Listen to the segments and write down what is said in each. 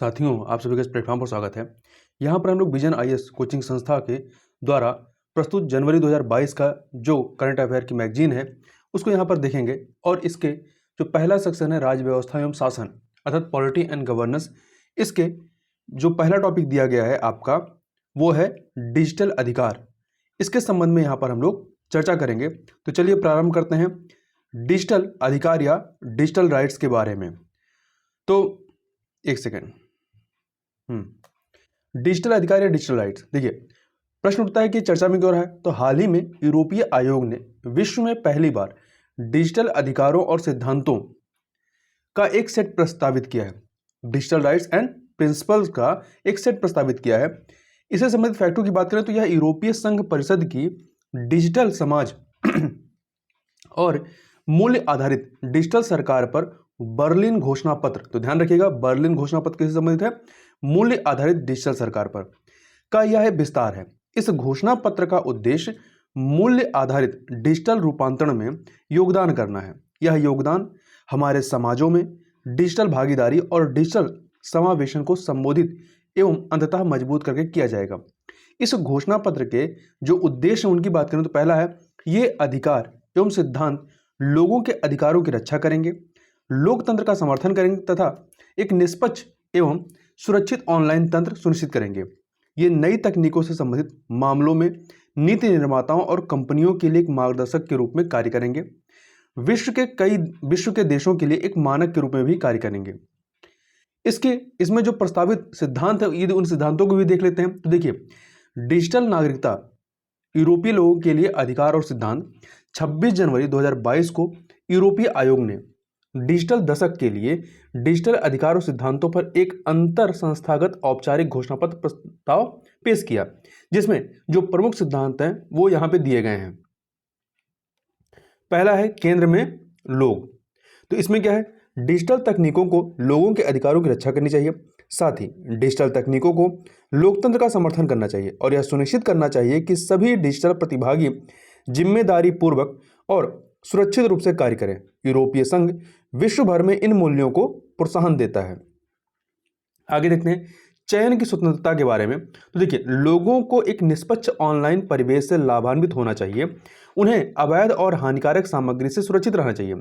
साथियों, आप सभी का इस प्लेटफॉर्म पर स्वागत है। यहाँ पर हम लोग विजन आईएएस कोचिंग संस्था के द्वारा प्रस्तुत जनवरी 2022 का जो करंट अफेयर की मैगजीन है उसको यहाँ पर देखेंगे और इसके जो पहला सेक्शन है राज्य व्यवस्था एवं शासन अर्थात पॉलिटी एंड गवर्नेंस, इसके जो पहला टॉपिक दिया गया है आपका वो है डिजिटल अधिकार। इसके संबंध में यहाँ पर हम लोग चर्चा करेंगे। तो चलिए प्रारंभ करते हैं डिजिटल अधिकार या डिजिटल राइट्स के बारे में। तो एक सेकेंड, डिजिटल अधिकार या डिजिटल राइट्स, देखिए प्रश्न उठता है कि चर्चा में क्यों रहा है। तो हाल ही में यूरोपीय आयोग ने विश्व में पहली बार डिजिटल अधिकारों और सिद्धांतों का एक सेट प्रस्तावित किया है। डिजिटल राइट्स एंड प्रिंसिपल्स का एक सेट प्रस्तावित किया है। इससे संबंधित फैक्टों की बात करें तो यह यूरोपीय संघ परिषद की डिजिटल समाज और मूल्य आधारित डिजिटल सरकार पर बर्लिन घोषणा पत्र, तो ध्यान रखिएगा बर्लिन घोषणा पत्र किससे संबंधित है, मूल्य आधारित डिजिटल सरकार पर का यह विस्तार है। इस घोषणा पत्र का उद्देश्य मूल्य आधारित डिजिटल रूपांतरण में योगदान करना है। यह योगदान हमारे समाजों में डिजिटल भागीदारी और डिजिटल समावेशन को संबोधित एवं अंततः मजबूत करके किया जाएगा। इस घोषणा पत्र के जो उद्देश्य उनकी बात करें तो पहला है ये अधिकार एवं सिद्धांत लोगों के अधिकारों की रक्षा करेंगे, लोकतंत्र का समर्थन करेंगे तथा एक निष्पक्ष एवं सुरक्षित ऑनलाइन तंत्र सुनिश्चित करेंगे। ये नई तकनीकों से संबंधित मामलों में नीति निर्माताओं और कंपनियों के लिए एक मार्गदर्शक के रूप में कार्य करेंगे। विश्व के देशों के लिए एक मानक के रूप में भी कार्य करेंगे। इसमें जो प्रस्तावित सिद्धांत है ये उन सिद्धांतों को भी देख लेते हैं। तो देखिए डिजिटल नागरिकता यूरोपीय लोगों के लिए अधिकार और सिद्धांत 26 जनवरी 2022 को यूरोपीय आयोग ने डिजिटल दशक के लिए डिजिटल अधिकार और सिद्धांतों पर एक अंतर संस्थागत औपचारिक घोषणा पत्र प्रस्ताव पेश किया, जिसमें जो प्रमुख सिद्धांत हैं वो यहां पे दिए गए हैं। पहला है केंद्र में लोग। तो इसमें क्या है, डिजिटल तकनीकों को लोगों के अधिकारों की रक्षा करनी चाहिए, साथ ही डिजिटल तकनीकों को लोकतंत्र का समर्थन करना चाहिए और यह सुनिश्चित करना चाहिए कि सभी डिजिटल प्रतिभागी जिम्मेदारी पूर्वक और सुरक्षित रूप से कार्य करें। यूरोपीय संघ विश्व भर में इन मूल्यों को प्रोत्साहन देता है। आगे देखते हैं चयन की स्वतंत्रता के बारे में। तो देखिए लोगों को एक निष्पक्ष ऑनलाइन परिवेश से लाभान्वित होना चाहिए, उन्हें अवैध और हानिकारक सामग्री से सुरक्षित रहना चाहिए,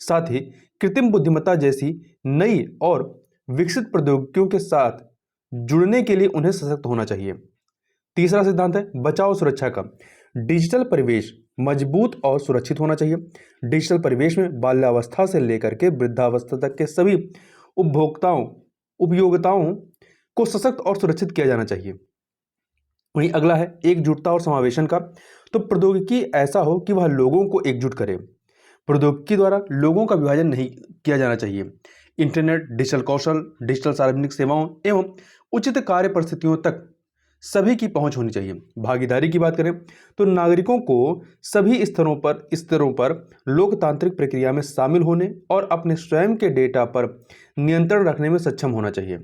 साथ ही कृत्रिम बुद्धिमत्ता जैसी नई और विकसित प्रौद्योगिकियों के साथ जुड़ने के लिए उन्हें सशक्त होना चाहिए। तीसरा सिद्धांत है बचाव सुरक्षा का। डिजिटल परिवेश मजबूत और सुरक्षित होना चाहिए। डिजिटल परिवेश में बाल्यावस्था से लेकर के वृद्धावस्था तक के सभी उपयोगिताओं को सशक्त और सुरक्षित किया जाना चाहिए। वहीं अगला है एकजुटता और समावेशन का। तो प्रौद्योगिकी ऐसा हो कि वह लोगों को एकजुट करे। प्रौद्योगिकी द्वारा लोगों का विभाजन नहीं किया जाना चाहिए। इंटरनेट, डिजिटल कौशल, डिजिटल सार्वजनिक सेवाओं एवं उचित कार्य परिस्थितियों तक सभी की पहुंच होनी चाहिए। भागीदारी की बात करें तो नागरिकों को सभी स्तरों पर लोकतांत्रिक प्रक्रिया में शामिल होने और अपने स्वयं के डेटा पर नियंत्रण रखने में सक्षम होना चाहिए।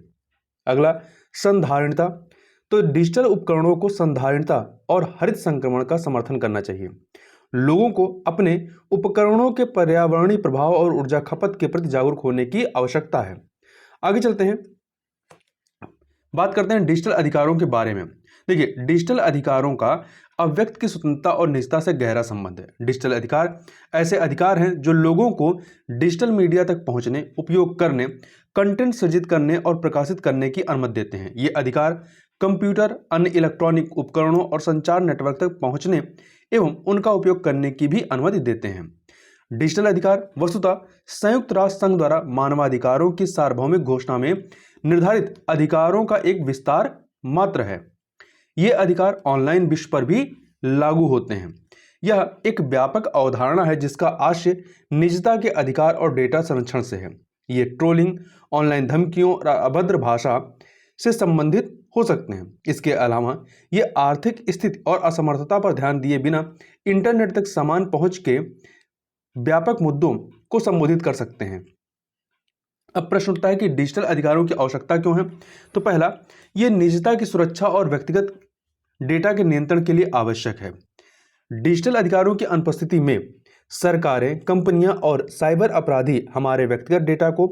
अगला संधारणता। तो डिजिटल उपकरणों को संधारणता और हरित संक्रमण का समर्थन करना चाहिए। लोगों को अपने उपकरणों के पर्यावरणीय प्रभाव और ऊर्जा खपत के प्रति जागरूक होने की आवश्यकता है। आगे चलते हैं, बात करते हैं डिजिटल अधिकारों के बारे में। देखिए डिजिटल अधिकारों का अव्यक्त की स्वतंत्रता और निजता से गहरा संबंध है। डिजिटल अधिकार ऐसे अधिकार हैं जो लोगों को डिजिटल मीडिया तक पहुंचने, उपयोग करने, कंटेंट सृजित करने और प्रकाशित करने की अनुमति देते हैं। ये अधिकार कंप्यूटर, अन्य इलेक्ट्रॉनिक उपकरणों और संचार नेटवर्क तक पहुंचने एवं उनका उपयोग करने की भी अनुमति देते हैं। डिजिटल अधिकार वस्तुतः संयुक्त राष्ट्र संघ द्वारा मानवाधिकारों की सार्वभौमिक घोषणा में निर्धारित अधिकारों का एक विस्तार मात्र है। ये अधिकार ऑनलाइन विश्व पर भी लागू होते हैं। यह एक व्यापक अवधारणा है जिसका आशय निजता के अधिकार और डेटा संरक्षण से है। ये ट्रोलिंग, ऑनलाइन धमकियों और अभद्र भाषा से संबंधित हो सकते हैं। इसके अलावा ये आर्थिक स्थिति और असमर्थता पर ध्यान दिए बिना इंटरनेट तक समान पहुंच के व्यापक मुद्दों को संबोधित कर सकते हैं। अब प्रश्न उठता है कि डिजिटल अधिकारों की आवश्यकता क्यों है। तो पहला, ये निजता की सुरक्षा और व्यक्तिगत डेटा के नियंत्रण के लिए आवश्यक है। डिजिटल अधिकारों की अनुपस्थिति में सरकारें, कंपनियां और साइबर अपराधी हमारे व्यक्तिगत डेटा को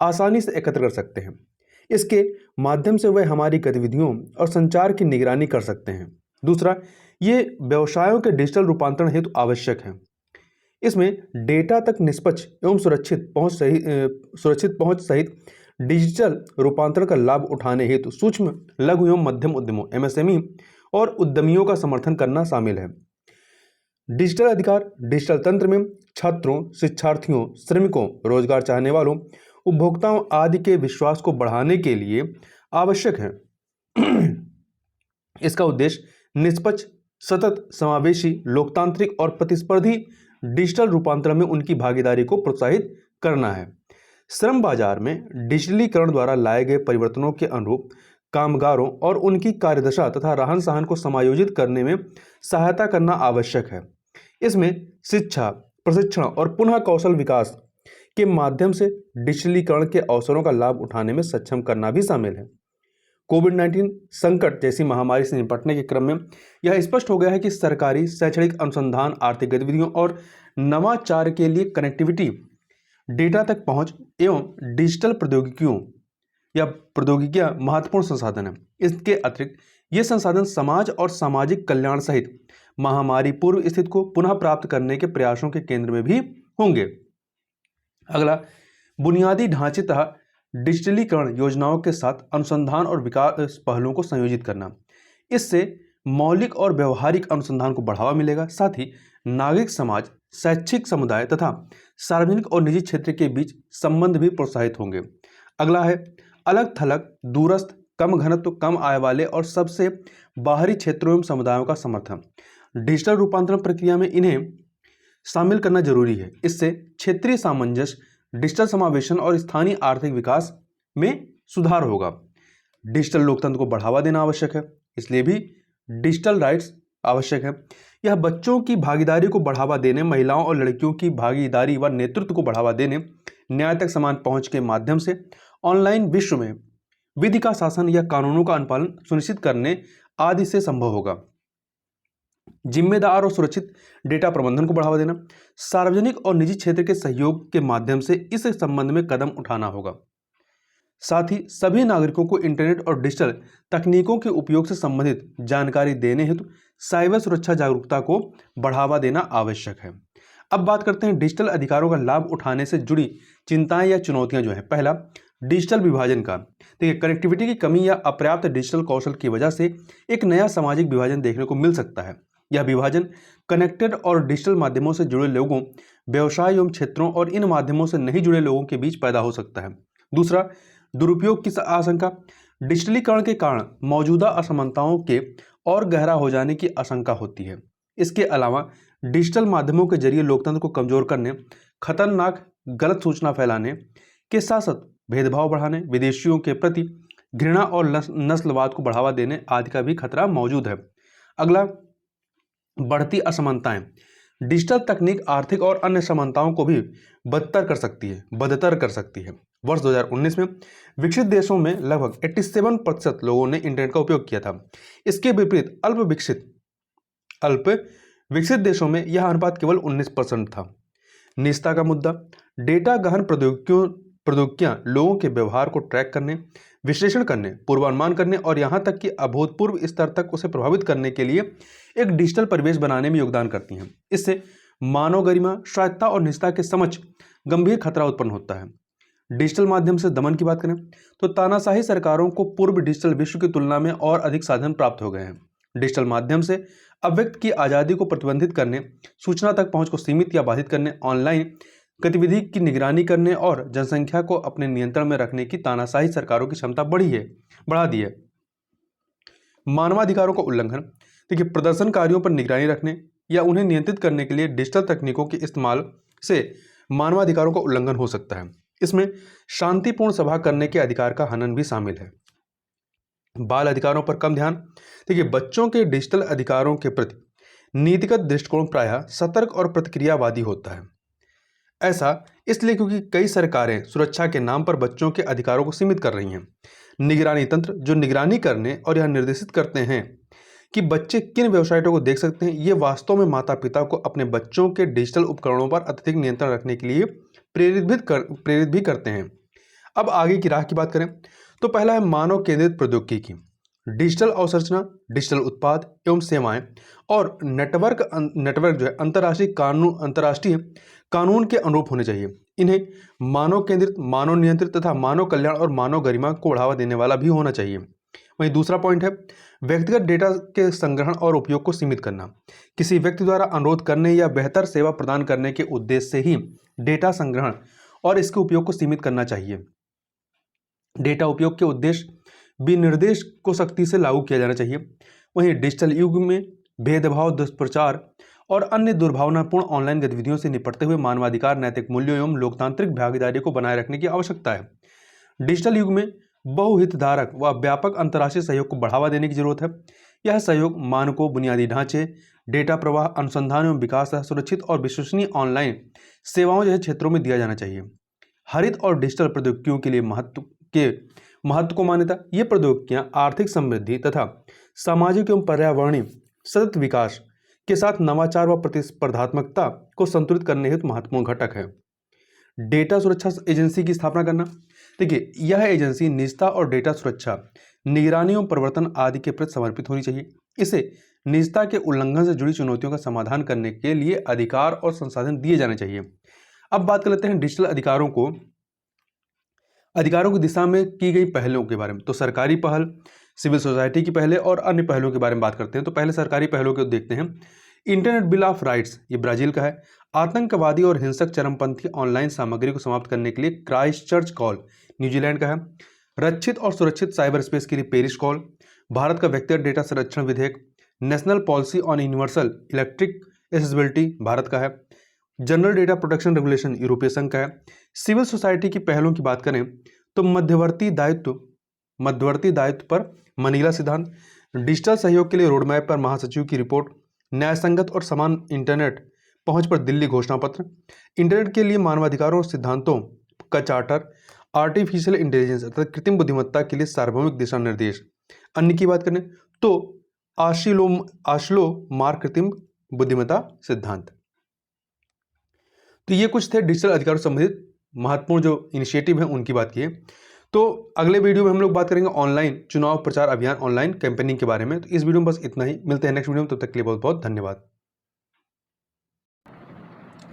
आसानी से एकत्र कर सकते हैं। इसके माध्यम से वह हमारी गतिविधियों और संचार की निगरानी कर सकते हैं। दूसरा, ये व्यवसायों के डिजिटल रूपांतरण हेतु आवश्यक है। इसमें डेटा तक निष्पक्ष एवं सुरक्षित पहुंच सहित डिजिटल रूपांतरण का लाभ उठाने हेतु सूक्ष्म, लघु एवं मध्यम उद्यमों एमएसएमई और उद्यमियों का समर्थन करना शामिल है। डिजिटल अधिकार डिजिटल तंत्र में छात्रों, शिक्षार्थियों, श्रमिकों, रोजगार चाहने वालों, उपभोक्ताओं आदि के विश्वास को बढ़ाने के लिए आवश्यक है। इसका उद्देश्य निष्पक्ष, सतत, समावेशी, लोकतांत्रिक और प्रतिस्पर्धी डिजिटल रूपांतरण में उनकी भागीदारी को प्रोत्साहित करना है। श्रम बाजार में डिजिटलीकरण द्वारा लाए गए परिवर्तनों के अनुरूप कामगारों और उनकी कार्यदशा तथा रहन सहन को समायोजित करने में सहायता करना आवश्यक है। इसमें शिक्षा, प्रशिक्षण और पुनः कौशल विकास के माध्यम से डिजिटलीकरण के अवसरों का लाभ उठाने में सक्षम करना भी शामिल है। कोविड-19 संकट जैसी महामारी से निपटने के क्रम में यह स्पष्ट हो गया है कि सरकारी, शैक्षणिक अनुसंधान, आर्थिक गतिविधियों और नवाचार के लिए कनेक्टिविटी, डेटा तक पहुंच एवं डिजिटल प्रौद्योगिकियां महत्वपूर्ण संसाधन है। इसके अतिरिक्त ये संसाधन समाज और सामाजिक कल्याण सहित महामारी पूर्व स्थिति को पुनः प्राप्त करने के प्रयासों के केंद्र में भी होंगे। अगला, बुनियादी ढांचे तथा डिजिटलीकरण योजनाओं के साथ अनुसंधान और विकास पहलुओं को संयोजित करना। इससे मौलिक और व्यवहारिक अनुसंधान को बढ़ावा मिलेगा, साथ ही नागरिक समाज, शैक्षिक समुदाय तथा सार्वजनिक और निजी क्षेत्र के बीच संबंध भी प्रोत्साहित होंगे। अगला है अलग थलग, दूरस्थ, कम घनत्व, कम आय वाले और सबसे बाहरी क्षेत्रों एवं समुदायों का समर्थन। डिजिटल रूपांतरण प्रक्रिया में इन्हें शामिल करना जरूरी है। इससे क्षेत्रीय सामंजस्य, डिजिटल समावेशन और स्थानीय आर्थिक विकास में सुधार होगा। डिजिटल लोकतंत्र को बढ़ावा देना आवश्यक है, इसलिए भी डिजिटल राइट्स आवश्यक है। यह बच्चों की भागीदारी को बढ़ावा देने, महिलाओं और लड़कियों की भागीदारी व नेतृत्व को बढ़ावा देने, न्याय तक समान पहुंच के माध्यम से ऑनलाइन विश्व में विधि का शासन या कानूनों का अनुपालन सुनिश्चित करने आदि से संभव होगा। जिम्मेदार और सुरक्षित डेटा प्रबंधन को बढ़ावा देना, सार्वजनिक और निजी क्षेत्र के सहयोग के माध्यम से इस संबंध में कदम उठाना होगा। साथ ही सभी नागरिकों को इंटरनेट और डिजिटल तकनीकों के उपयोग से संबंधित जानकारी देने हेतु साइबर सुरक्षा जागरूकता को बढ़ावा देना आवश्यक है। अब बात करते हैं डिजिटल अधिकारों का लाभ उठाने से जुड़ी चिंताएं या चुनौतियां जो है। पहला, डिजिटल विभाजन का। देखिए, कनेक्टिविटी की कमी या अपर्याप्त डिजिटल कौशल की वजह से एक नया सामाजिक विभाजन देखने को मिल सकता है। यह विभाजन कनेक्टेड और डिजिटल माध्यमों से जुड़े लोगों, व्यवसाय एवं क्षेत्रों और इन माध्यमों से नहीं जुड़े लोगों के बीच पैदा हो सकता है। दूसरा, दुरुपयोग की आशंका। डिजिटलीकरण के कारण मौजूदा असमानताओं के और गहरा हो जाने की आशंका होती है। इसके अलावा डिजिटल माध्यमों के जरिए लोकतंत्र को कमजोर करने, खतरनाक गलत सूचना फैलाने के साथ साथ भेदभाव बढ़ाने, विदेशियों के प्रति घृणा और नस्लवाद को बढ़ावा देने आदि का भी खतरा मौजूद है। अगला, बढ़ती असमानताएं। डिजिटल तकनीक आर्थिक और अन्य समानताओं को भी बदतर कर सकती है। वर्ष 2019 में विकसित देशों में लगभग 87% लोगों ने इंटरनेट का उपयोग किया था। इसके विपरीत अल्प विकसित देशों में यह अनुपात केवल 19% था। निजता का मुद्दा। डेटा गहन प्रौद्योगिकियां लोगों के व्यवहार को ट्रैक करने, विश्लेषण करने, पूर्वानुमान करने और यहां तक कि अभूतपूर्व स्तर तक उसे प्रभावित करने के लिए एक डिजिटल परिवेश बनाने में योगदान करती हैं। इससे मानव गरिमा, स्वायत्तता और निजता के समक्ष गंभीर खतरा उत्पन्न होता है। डिजिटल माध्यम से दमन की बात करें तो तानाशाही सरकारों को पूर्व डिजिटल विश्व की तुलना में और अधिक साधन प्राप्त हो गए हैं। डिजिटल माध्यम से अव्यक्त की आज़ादी को प्रतिबंधित करने, सूचना तक पहुंच को सीमित या बाधित करने, ऑनलाइन गतिविधि की निगरानी करने और जनसंख्या को अपने नियंत्रण में रखने की तानाशाही सरकारों की क्षमता बढ़ा दी है। मानवाधिकारों का उल्लंघन। देखिए, प्रदर्शनकारियों पर निगरानी रखने या उन्हें नियंत्रित करने के लिए डिजिटल तकनीकों के इस्तेमाल से मानवाधिकारों का उल्लंघन हो सकता है। इसमें शांतिपूर्ण सभा करने के अधिकार का हनन भी शामिल है। बाल अधिकारों पर कम ध्यान। देखिए, बच्चों के डिजिटल अधिकारों के प्रति नीतिगत दृष्टिकोण प्रायः सतर्क और प्रतिक्रियावादी होता है। ऐसा इसलिए क्योंकि कई सरकारें सुरक्षा के नाम पर बच्चों के अधिकारों को सीमित कर रही हैं। निगरानी तंत्र जो निगरानी करने और यह निर्देशित करते हैं कि बच्चे किन वेबसाइटों को देख सकते हैं, ये वास्तव में माता पिता को अपने बच्चों के डिजिटल उपकरणों पर अत्यधिक नियंत्रण रखने के लिए प्रेरित भी करते हैं। अब आगे की राह की बात करें तो पहला है मानव केंद्रित प्रौद्योगिकी, डिजिटल अवसंरचना, डिजिटल उत्पाद एवं सेवाएं और नेटवर्क जो है अंतर्राष्ट्रीय कानून के अनुरूप होने चाहिए। इन्हें मानव केंद्रित, मानव नियंत्रित तथा मानव कल्याण और मानव गरिमा को बढ़ावा देने वाला भी होना चाहिए। वहीं दूसरा पॉइंट है व्यक्तिगत डेटा के संग्रहण और उपयोग को सीमित करना। किसी व्यक्ति द्वारा अनुरोध करने या बेहतर सेवा प्रदान करने के उद्देश्य से ही डेटा संग्रहण और इसके उपयोग को सीमित करना चाहिए। डेटा उपयोग के उद्देश्य विनिर्देश को सख्ती से लागू किया जाना चाहिए। वहीं डिजिटल युग में भेदभाव, दुष्प्रचार और अन्य दुर्भावनापूर्ण ऑनलाइन गतिविधियों से निपटते हुए मानवाधिकार, नैतिक मूल्यों एवं लोकतांत्रिक भागीदारी को बनाए रखने की आवश्यकता है। डिजिटल युग में बहुहितधारक व व्यापक अंतर्राष्ट्रीय सहयोग को बढ़ावा देने की जरूरत है। यह सहयोग मानकों, बुनियादी ढांचे, डेटा प्रवाह, अनुसंधान एवं विकास तथा सुरक्षित और विश्वसनीय ऑनलाइन सेवाओं जैसे क्षेत्रों में दिया जाना चाहिए। हरित और डिजिटल प्रौद्योगिकियों के लिए महत्व को मान्यता। ये प्रौद्योगिकियां आर्थिक समृद्धि तथा सामाजिक एवं पर्यावरणीय सतत विकास के साथ नवाचार व प्रतिस्पर्धात्मकता को संतुलित करने हेतु महत्वपूर्ण घटक है। डेटा सुरक्षा एजेंसी की स्थापना करना। देखिए, यह एजेंसी निजता और डेटा सुरक्षा, निगरानी एवं प्रवर्तन आदि के प्रति समर्पित होनी चाहिए। इसे निजता के उल्लंघन से जुड़ी चुनौतियों का समाधान करने के लिए अधिकार और संसाधन दिए जाने चाहिए। अब बात कर लेते हैं डिजिटल अधिकारों की दिशा में की गई पहलों के बारे में। तो सरकारी पहल, सिविल सोसाइटी की पहले और अन्य पहलों के बारे में बात करते हैं। तो पहले सरकारी पहलों को देखते हैं। इंटरनेट बिल ऑफ राइट्स, ये ब्राजील का है। आतंकवादी और हिंसक चरमपंथी ऑनलाइन सामग्री को समाप्त करने के लिए क्राइस्टचर्च कॉल, न्यूजीलैंड का है। रक्षित और सुरक्षित साइबर स्पेस के लिए पेरिस कॉल, भारत का व्यक्तिगत डेटा संरक्षण विधेयक। National policy on universal electric accessibility, Bharat का है। जनरल डेटा प्रोटेक्शन रेगुलेशन, यूरोपीय संघ का है। सिविल सोसाइटी की पहलों की बात करें तो मध्यवर्ती दायित्व पर मनीला सिद्धांत, डिजिटल सहयोग के लिए रोडमैप पर महासचिव की रिपोर्ट, न्यायसंगत और समान इंटरनेट पहुंच पर दिल्ली घोषणा पत्र, इंटरनेट के लिए मानवाधिकारों और सिद्धांतों का चार्टर, आर्टिफिशियल इंटेलिजेंस अर्थात कृत्रिम बुद्धिमत्ता के लिए सार्वभौमिक दिशा निर्देश। अन्य की बात करें तो आश्लो मार्क कृत्रिम बुद्धिमत्ता सिद्धांत। तो ये कुछ थे डिजिटल अधिकारों से संबंधित महत्वपूर्ण जो इनिशिएटिव है उनकी बात की है। तो अगले वीडियो में हम लोग बात करेंगे ऑनलाइन चुनाव प्रचार अभियान, ऑनलाइन कैंपेनिंग के बारे में। तो इस वीडियो में बस इतना ही, मिलते हैं नेक्स्ट वीडियो में, तब तक के लिए बहुत बहुत धन्यवाद।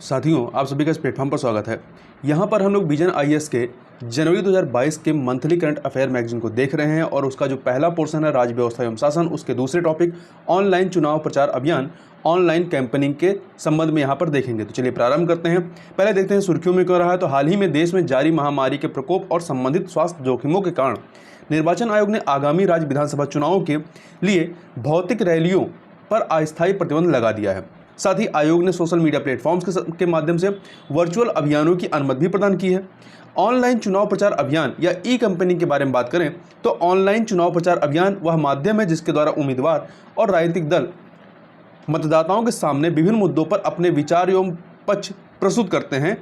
साथियों, आप सभी का इस प्लेटफॉर्म पर स्वागत है। यहाँ पर हम लोग विजन आईएएस के जनवरी 2022 के मंथली करंट अफेयर मैगजीन को देख रहे हैं और उसका जो पहला पोर्शन है राज्य व्यवस्था एवं शासन, उसके दूसरे टॉपिक ऑनलाइन चुनाव प्रचार अभियान, ऑनलाइन कैंपेनिंग के संबंध में यहाँ पर देखेंगे। तो चलिए प्रारंभ करते हैं। पहले देखते हैं सुर्खियों में क्यों रहा है। तो हाल ही में देश में जारी महामारी के प्रकोप और संबंधित स्वास्थ्य जोखिमों के कारण निर्वाचन आयोग ने आगामी राज्य विधानसभा चुनावों के लिए भौतिक रैलियों पर अस्थायी प्रतिबंध लगा दिया है। साथ ही आयोग ने सोशल मीडिया प्लेटफॉर्म्स के माध्यम से वर्चुअल अभियानों की अनुमति भी प्रदान की है। ऑनलाइन चुनाव प्रचार अभियान या ई कैंपेनिंग के बारे में बात करें तो ऑनलाइन चुनाव प्रचार अभियान वह माध्यम है जिसके द्वारा उम्मीदवार और राजनीतिक दल मतदाताओं के सामने विभिन्न मुद्दों पर अपने विचार एवं पक्ष प्रस्तुत करते हैं।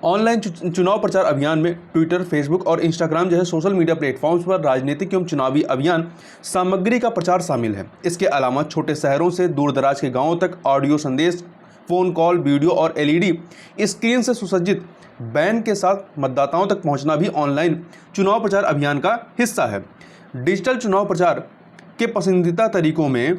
ऑनलाइन चुनाव प्रचार अभियान में ट्विटर, फेसबुक और इंस्टाग्राम जैसे सोशल मीडिया प्लेटफॉर्म्स पर राजनीतिक एवं चुनावी अभियान सामग्री का प्रचार शामिल है। इसके अलावा छोटे शहरों से दूर दराज के गांवों तक ऑडियो संदेश, फोन कॉल, वीडियो और एलईडी स्क्रीन से सुसज्जित बैन के साथ मतदाताओं तक पहुंचना भी ऑनलाइन चुनाव प्रचार अभियान का हिस्सा है। डिजिटल चुनाव प्रचार के पसंदीदा तरीकों में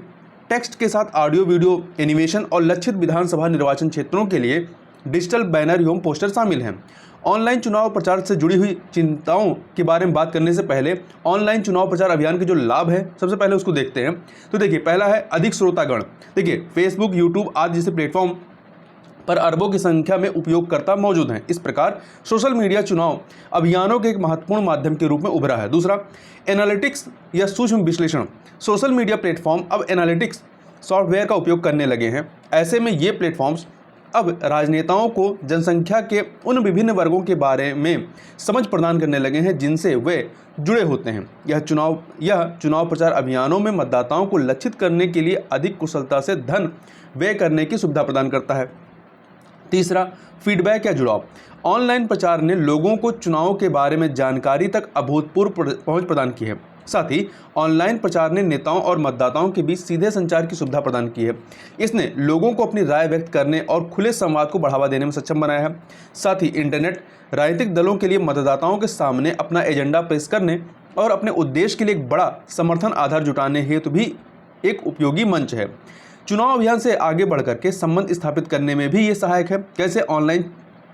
टेक्स्ट के साथ ऑडियो, वीडियो, एनिमेशन और लक्षित विधानसभा निर्वाचन क्षेत्रों के लिए डिजिटल बैनर एवं पोस्टर शामिल हैं। ऑनलाइन चुनाव प्रचार से जुड़ी हुई चिंताओं के बारे में बात करने से पहले ऑनलाइन चुनाव प्रचार अभियान के जो लाभ है सबसे पहले उसको देखते हैं। तो देखिए, पहला है अधिक श्रोतागण। देखिए, फेसबुक, यूट्यूब आदि जैसे प्लेटफॉर्म पर अरबों की संख्या में उपयोगकर्ता मौजूद हैं। इस प्रकार सोशल मीडिया चुनाव अभियानों के एक महत्वपूर्ण माध्यम के रूप में उभरा है। दूसरा, एनालिटिक्स या सूक्ष्म विश्लेषण। सोशल मीडिया प्लेटफॉर्म अब एनालिटिक्स सॉफ्टवेयर का उपयोग करने लगे हैं। ऐसे में ये प्लेटफॉर्म्स अब राजनेताओं को जनसंख्या के उन विभिन्न वर्गों के बारे में समझ प्रदान करने लगे हैं जिनसे वे जुड़े होते हैं। यह चुनाव प्रचार अभियानों में मतदाताओं को लक्षित करने के लिए अधिक कुशलता से धन व्यय करने की सुविधा प्रदान करता है। तीसरा, फीडबैक या जुड़ाव। ऑनलाइन प्रचार ने लोगों को चुनाव के बारे में जानकारी तक अभूतपूर्व पहुंच प्रदान की है। साथ ही ऑनलाइन प्रचार ने नेताओं और मतदाताओं के बीच सीधे संचार की सुविधा प्रदान की है। इसने लोगों को अपनी राय व्यक्त करने और खुले संवाद को बढ़ावा देने में सक्षम बनाया है। साथ ही इंटरनेट राजनीतिक दलों के लिए मतदाताओं के सामने अपना एजेंडा पेश करने और अपने उद्देश्य के लिए एक बड़ा समर्थन आधार जुटाने हेतु भी एक उपयोगी मंच है। चुनाव अभियान से आगे बढ़कर के संबंध स्थापित करने में भी ये सहायक है। कैसे ऑनलाइन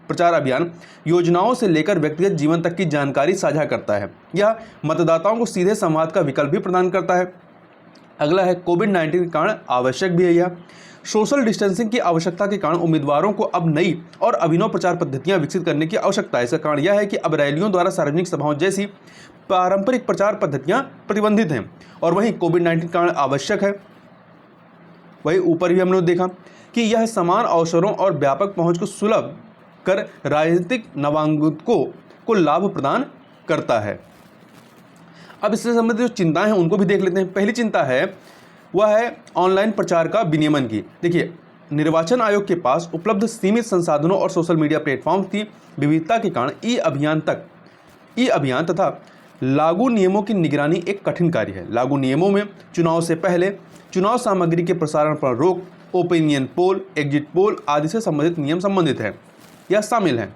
प्रचार अभियान योजनाओं से लेकर व्यक्तिगत जीवन तक की जानकारी साझा करता है। यह मतदाताओं को सीधे संवाद का विकल्प भी प्रदान करता है। अगला है कोविड-19 के कारण आवश्यक भी है। यह सोशल डिस्टेंसिंग की आवश्यकता के कारण उम्मीदवारों को अब नई और अभिनव प्रचार पद्धतियां विकसित करने की आवश्यकता है। इसका कारण यह है कि अब रैलियों द्वारा सार्वजनिक सभाओं जैसी पारंपरिक प्रचार पद्धतियां प्रतिबंधित हैं और वहीं कोविड-19 के कारण आवश्यक है। वही ऊपर भी हमने देखा कि यह समान अवसरों और व्यापक पहुंच को सुलभ कर राजनीतिक नवागंतुकों को लाभ प्रदान करता है। अब इससे संबंधित जो चिंताएं हैं उनको भी देख लेते हैं। पहली चिंता है वह है ऑनलाइन प्रचार का विनियमन की। देखिए, निर्वाचन आयोग के पास उपलब्ध सीमित संसाधनों और सोशल मीडिया प्लेटफॉर्म की विविधता के कारण ई अभियान तथा लागू नियमों की निगरानी एक कठिन कार्य है। लागू नियमों में चुनाव से पहले चुनाव सामग्री के प्रसारण पर रोक, ओपिनियन पोल, एग्जिट पोल आदि से संबंधित नियम संबंधित है या शामिल हैं।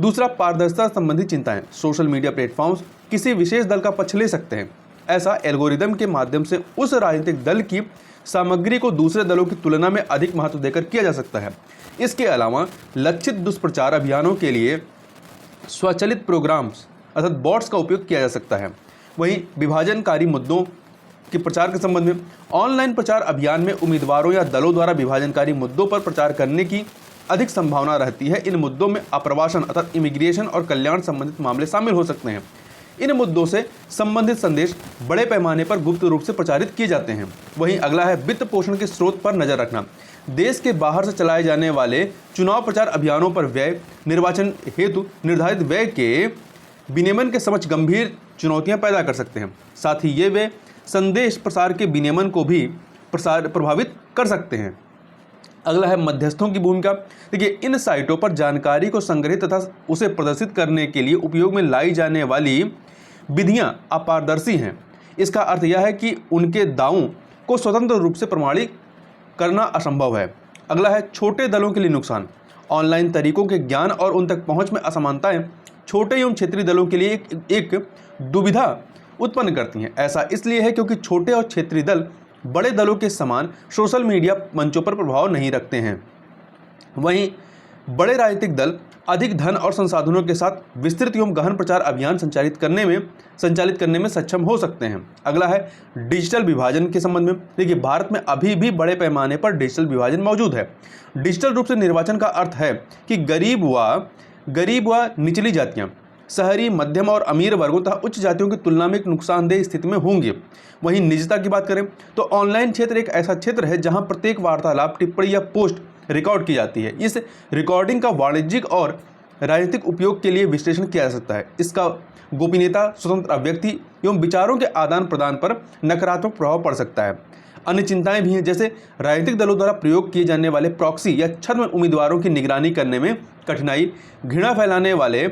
दूसरा, पारदर्शिता संबंधी चिंताएं। सोशल मीडिया प्लेटफॉर्म्स किसी विशेष दल का पक्ष ले सकते हैं। ऐसा एल्गोरिदम के माध्यम से उस राजनीतिक दल की सामग्री को दूसरे दलों की तुलना में अधिक महत्व देकर किया जा सकता है। इसके अलावा लक्षित दुष्प्रचार अभियानों के लिए स्वचालित प्रोग्राम्स अर्थात बॉट्स का उपयोग किया जा सकता है। वहीं विभाजनकारी मुद्दों के प्रचार के संबंध में ऑनलाइन प्रचार अभियान में उम्मीदवारों या दलों द्वारा विभाजनकारी मुद्दों पर प्रचार करने की अधिक संभावना रहती है। इन मुद्दों में आप्रवासन अर्थात इमिग्रेशन और कल्याण संबंधित मामले शामिल हो सकते हैं। इन मुद्दों से संबंधित संदेश बड़े पैमाने पर गुप्त रूप से प्रचारित किए जाते हैं। वहीं अगला है वित्त पोषण के स्रोत पर नजर रखना। देश के बाहर से चलाए जाने वाले चुनाव प्रचार अभियानों पर व्यय निर्वाचन हेतु निर्धारित व्यय के विनियमन के समक्ष गंभीर चुनौतियां पैदा कर सकते हैं। साथ ही ये व्यय संदेश प्रसार के विनियमन को भी प्रभावित कर सकते हैं। अगला है मध्यस्थों की भूमिका। देखिए, इन साइटों पर जानकारी को संग्रहित तथा उसे प्रदर्शित करने के लिए उपयोग में लाई जाने वाली विधियां अपारदर्शी हैं। इसका अर्थ यह है कि उनके दावों को स्वतंत्र रूप से प्रमाणित करना असंभव है। अगला है छोटे दलों के लिए नुकसान। ऑनलाइन तरीकों के ज्ञान और उन तक पहुंच में असमानताएं छोटे एवं क्षेत्रीय दलों के लिए एक दुविधा उत्पन्न करती हैं। ऐसा इसलिए है क्योंकि छोटे और क्षेत्रीय दल बड़े दलों के समान सोशल मीडिया मंचों पर प्रभाव नहीं रखते हैं। वहीं बड़े राजनीतिक दल अधिक धन और संसाधनों के साथ विस्तृत एवं गहन प्रचार अभियान संचालित करने में सक्षम हो सकते हैं। अगला है डिजिटल विभाजन के संबंध में। देखिए, भारत में अभी भी बड़े पैमाने पर डिजिटल विभाजन मौजूद है। डिजिटल रूप से निर्वाचन का अर्थ है कि गरीब व निचली जातियां शहरी, मध्यम और अमीर वर्गों तथा उच्च जातियों की तुलना में एक नुकसानदेह स्थिति में होंगे। वहीं निजता की बात करें तो ऑनलाइन क्षेत्र एक ऐसा क्षेत्र है जहां प्रत्येक वार्तालाप, टिप्पणी या पोस्ट रिकॉर्ड की जाती है। इस रिकॉर्डिंग का वाणिज्यिक और राजनीतिक उपयोग के लिए विश्लेषण किया जा सकता है। इसका गोपनीयता, स्वतंत्र अभिव्यक्ति एवं विचारों के आदान प्रदान पर नकारात्मक प्रभाव पड़ सकता है। अन्य चिंताएं भी हैं, जैसे राजनीतिक दलों द्वारा प्रयोग किए जाने वाले प्रॉक्सी या छद्म उम्मीदवारों की निगरानी करने में कठिनाई, घृणा फैलाने वाले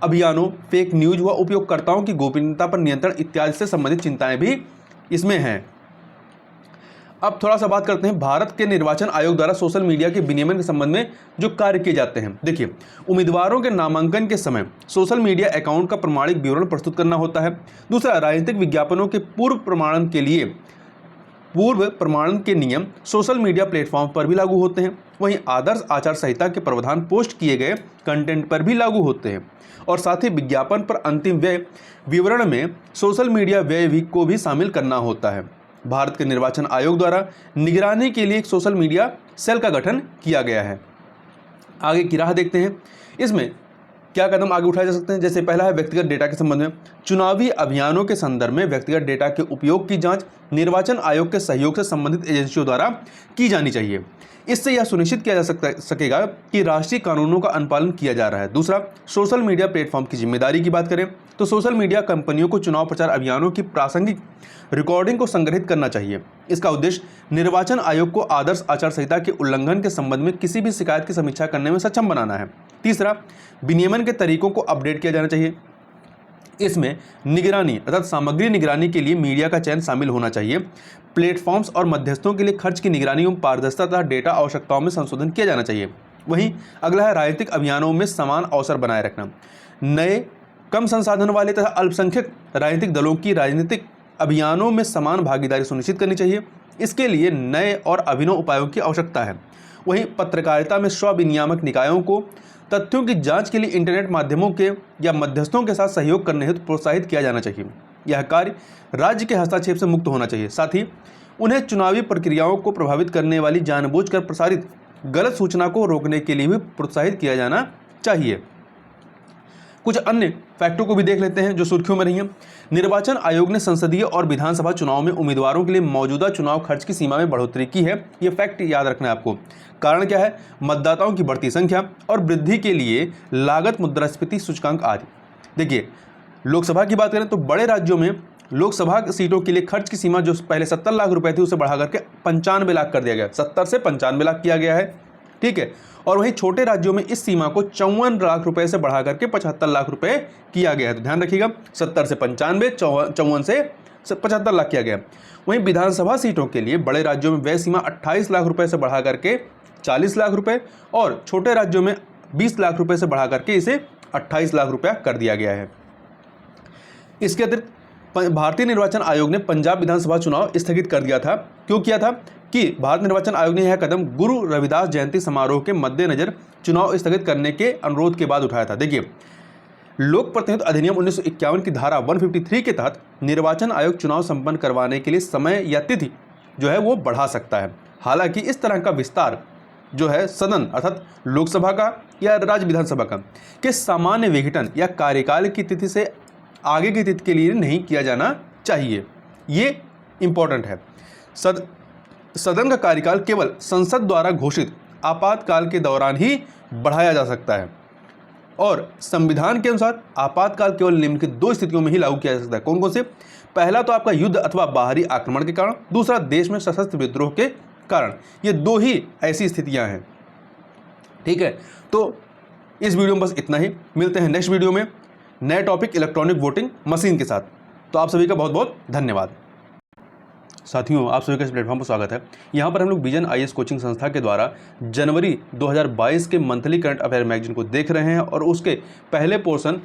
अभियानों, फेक न्यूज व उपयोगकर्ताओं की गोपनीयता पर नियंत्रण इत्यादि से संबंधित चिंताएं भी इसमें हैं। अब थोड़ा सा बात करते हैं भारत के निर्वाचन आयोग द्वारा सोशल मीडिया के विनियमन के संबंध में जो कार्य किए जाते हैं। देखिए, उम्मीदवारों के नामांकन के समय सोशल मीडिया अकाउंट का प्रमाणिक विवरण प्रस्तुत करना होता है। दूसरा, राजनीतिक विज्ञापनों के पूर्व प्रमाणन के नियम सोशल मीडिया प्लेटफॉर्म पर भी लागू होते हैं। वहीं आदर्श आचार संहिता के प्रावधान पोस्ट किए गए कंटेंट पर भी लागू होते हैं। और साथ ही विज्ञापन पर अंतिम व्यय विवरण में सोशल मीडिया व्यय को भी शामिल करना होता है। भारत के निर्वाचन आयोग द्वारा निगरानी के लिए एक सोशल मीडिया सेल का गठन किया गया है। आगे की राह देखते हैं, इसमें क्या कदम आगे उठाए जा सकते हैं। जैसे पहला है व्यक्तिगत डेटा के संबंध में। चुनावी अभियानों के संदर्भ में व्यक्तिगत डेटा के उपयोग की जांच निर्वाचन आयोग के सहयोग से संबंधित एजेंसियों द्वारा की जानी चाहिए। इससे यह सुनिश्चित किया जा सकेगा कि राष्ट्रीय कानूनों का अनुपालन किया जा रहा है। दूसरा, सोशल मीडिया प्लेटफॉर्म की जिम्मेदारी की बात करें तो सोशल मीडिया कंपनियों को चुनाव प्रचार अभियानों की प्रासंगिक रिकॉर्डिंग को संग्रहित करना चाहिए। इसका उद्देश्य निर्वाचन आयोग को आदर्श आचार संहिता के उल्लंघन के संबंध में किसी भी शिकायत की समीक्षा करने में सक्षम बनाना है। तीसरा, विनियमन के तरीकों को अपडेट किया जाना चाहिए। इसमें निगरानी अर्थात सामग्री निगरानी के लिए मीडिया का चयन शामिल होना चाहिए। प्लेटफॉर्म्स और मध्यस्थों के लिए खर्च की निगरानी एवं पारदर्शिता तथा डेटा आवश्यकताओं में संशोधन किया जाना चाहिए। वहीं अगला है राजनीतिक अभियानों में समान अवसर बनाए रखना। नए कम संसाधन वाले तथा अल्पसंख्यक राजनीतिक दलों की राजनीतिक अभियानों में समान भागीदारी सुनिश्चित करनी चाहिए। इसके लिए नए और अभिनव उपायों की आवश्यकता है। वहीं पत्रकारिता में स्वविनियामक निकायों को तथ्यों की जांच के लिए इंटरनेट माध्यमों के या मध्यस्थों के साथ सहयोग करने हेतु प्रोत्साहित किया जाना चाहिए। यह कार्य राज्य के हस्तक्षेप से मुक्त होना चाहिए। साथ ही उन्हें चुनावी प्रक्रियाओं को प्रभावित करने वाली जानबूझकर प्रसारित गलत सूचना को रोकने के लिए भी प्रोत्साहित किया जाना चाहिए। कुछ अन्य फैक्टों को भी देख लेते हैं जो सुर्खियों में रही हैं। निर्वाचन आयोग ने संसदीय और विधानसभा चुनाव में उम्मीदवारों के लिए मौजूदा चुनाव खर्च की सीमा में बढ़ोतरी की है। यह फैक्ट याद रखना है आपको। कारण क्या है? मतदाताओं की बढ़ती संख्या और वृद्धि के लिए लागत, मुद्रास्फीति सूचकांक आदि। देखिए, लोकसभा की बात करें तो बड़े राज्यों में लोकसभा सीटों के लिए खर्च की सीमा जो पहले 70 लाख रुपए थी उसे बढ़ा करके 95 लाख कर दिया गया। 70 से 95 लाख किया गया है, ठीक है। और वहीं छोटे राज्यों में इस सीमा को 54 लाख रुपए से बढ़ा करके 75 लाख रुपए किया गया है। तो ध्यान रखिएगा, 70 से 95, 54 से 75 लाख किया गया। वहीं विधानसभा सीटों के लिए बड़े राज्यों में व्यय सीमा 28 लाख रुपए से बढ़ा करके 40 लाख रुपए और छोटे राज्यों में 20 लाख रुपए से बढ़ा करके इसे 28 लाख रुपया कर दिया गया है। इसके अतिरिक्त भारतीय निर्वाचन आयोग ने पंजाब विधानसभा चुनाव स्थगित कर दिया था। क्यों किया था? कि भारत निर्वाचन आयोग ने यह कदम गुरु रविदास जयंती समारोह के मद्देनजर चुनाव स्थगित करने के अनुरोध के बाद उठाया था। देखिए, लोक प्रतिनिधित्व अधिनियम 1951 की धारा 153 के तहत निर्वाचन आयोग चुनाव संपन्न करवाने के लिए समय या तिथि जो है वो बढ़ा सकता है। हालांकि इस तरह का विस्तार जो है सदन अर्थात लोकसभा का या राज्य विधानसभा का के सामान्य विघटन या कार्यकाल की तिथि से आगे की तिथि के लिए नहीं किया जाना चाहिए। ये इंपॉर्टेंट है। सदन का कार्यकाल केवल संसद द्वारा घोषित आपातकाल के दौरान ही बढ़ाया जा सकता है और संविधान के अनुसार आपातकाल केवल निम्नलिखित 2 स्थितियों में ही लागू किया जा सकता है। कौन कौन से? पहला तो आपका युद्ध अथवा बाहरी आक्रमण के कारण, दूसरा देश में सशस्त्र विद्रोह के कारण। ये 2 ही ऐसी स्थितियां हैं, ठीक है। तो इस वीडियो में बस इतना ही। मिलते हैं नेक्स्ट वीडियो में नए टॉपिक इलेक्ट्रॉनिक वोटिंग मशीन के साथ। तो आप सभी का बहुत बहुत धन्यवाद। साथियों, आप सभी का इस प्लेटफॉर्म पर स्वागत है। यहाँ पर हम लोग विजन आईएएस कोचिंग संस्था के द्वारा जनवरी 2022 के मंथली करंट अफेयर मैगजीन को देख रहे हैं और उसके पहले पोर्शन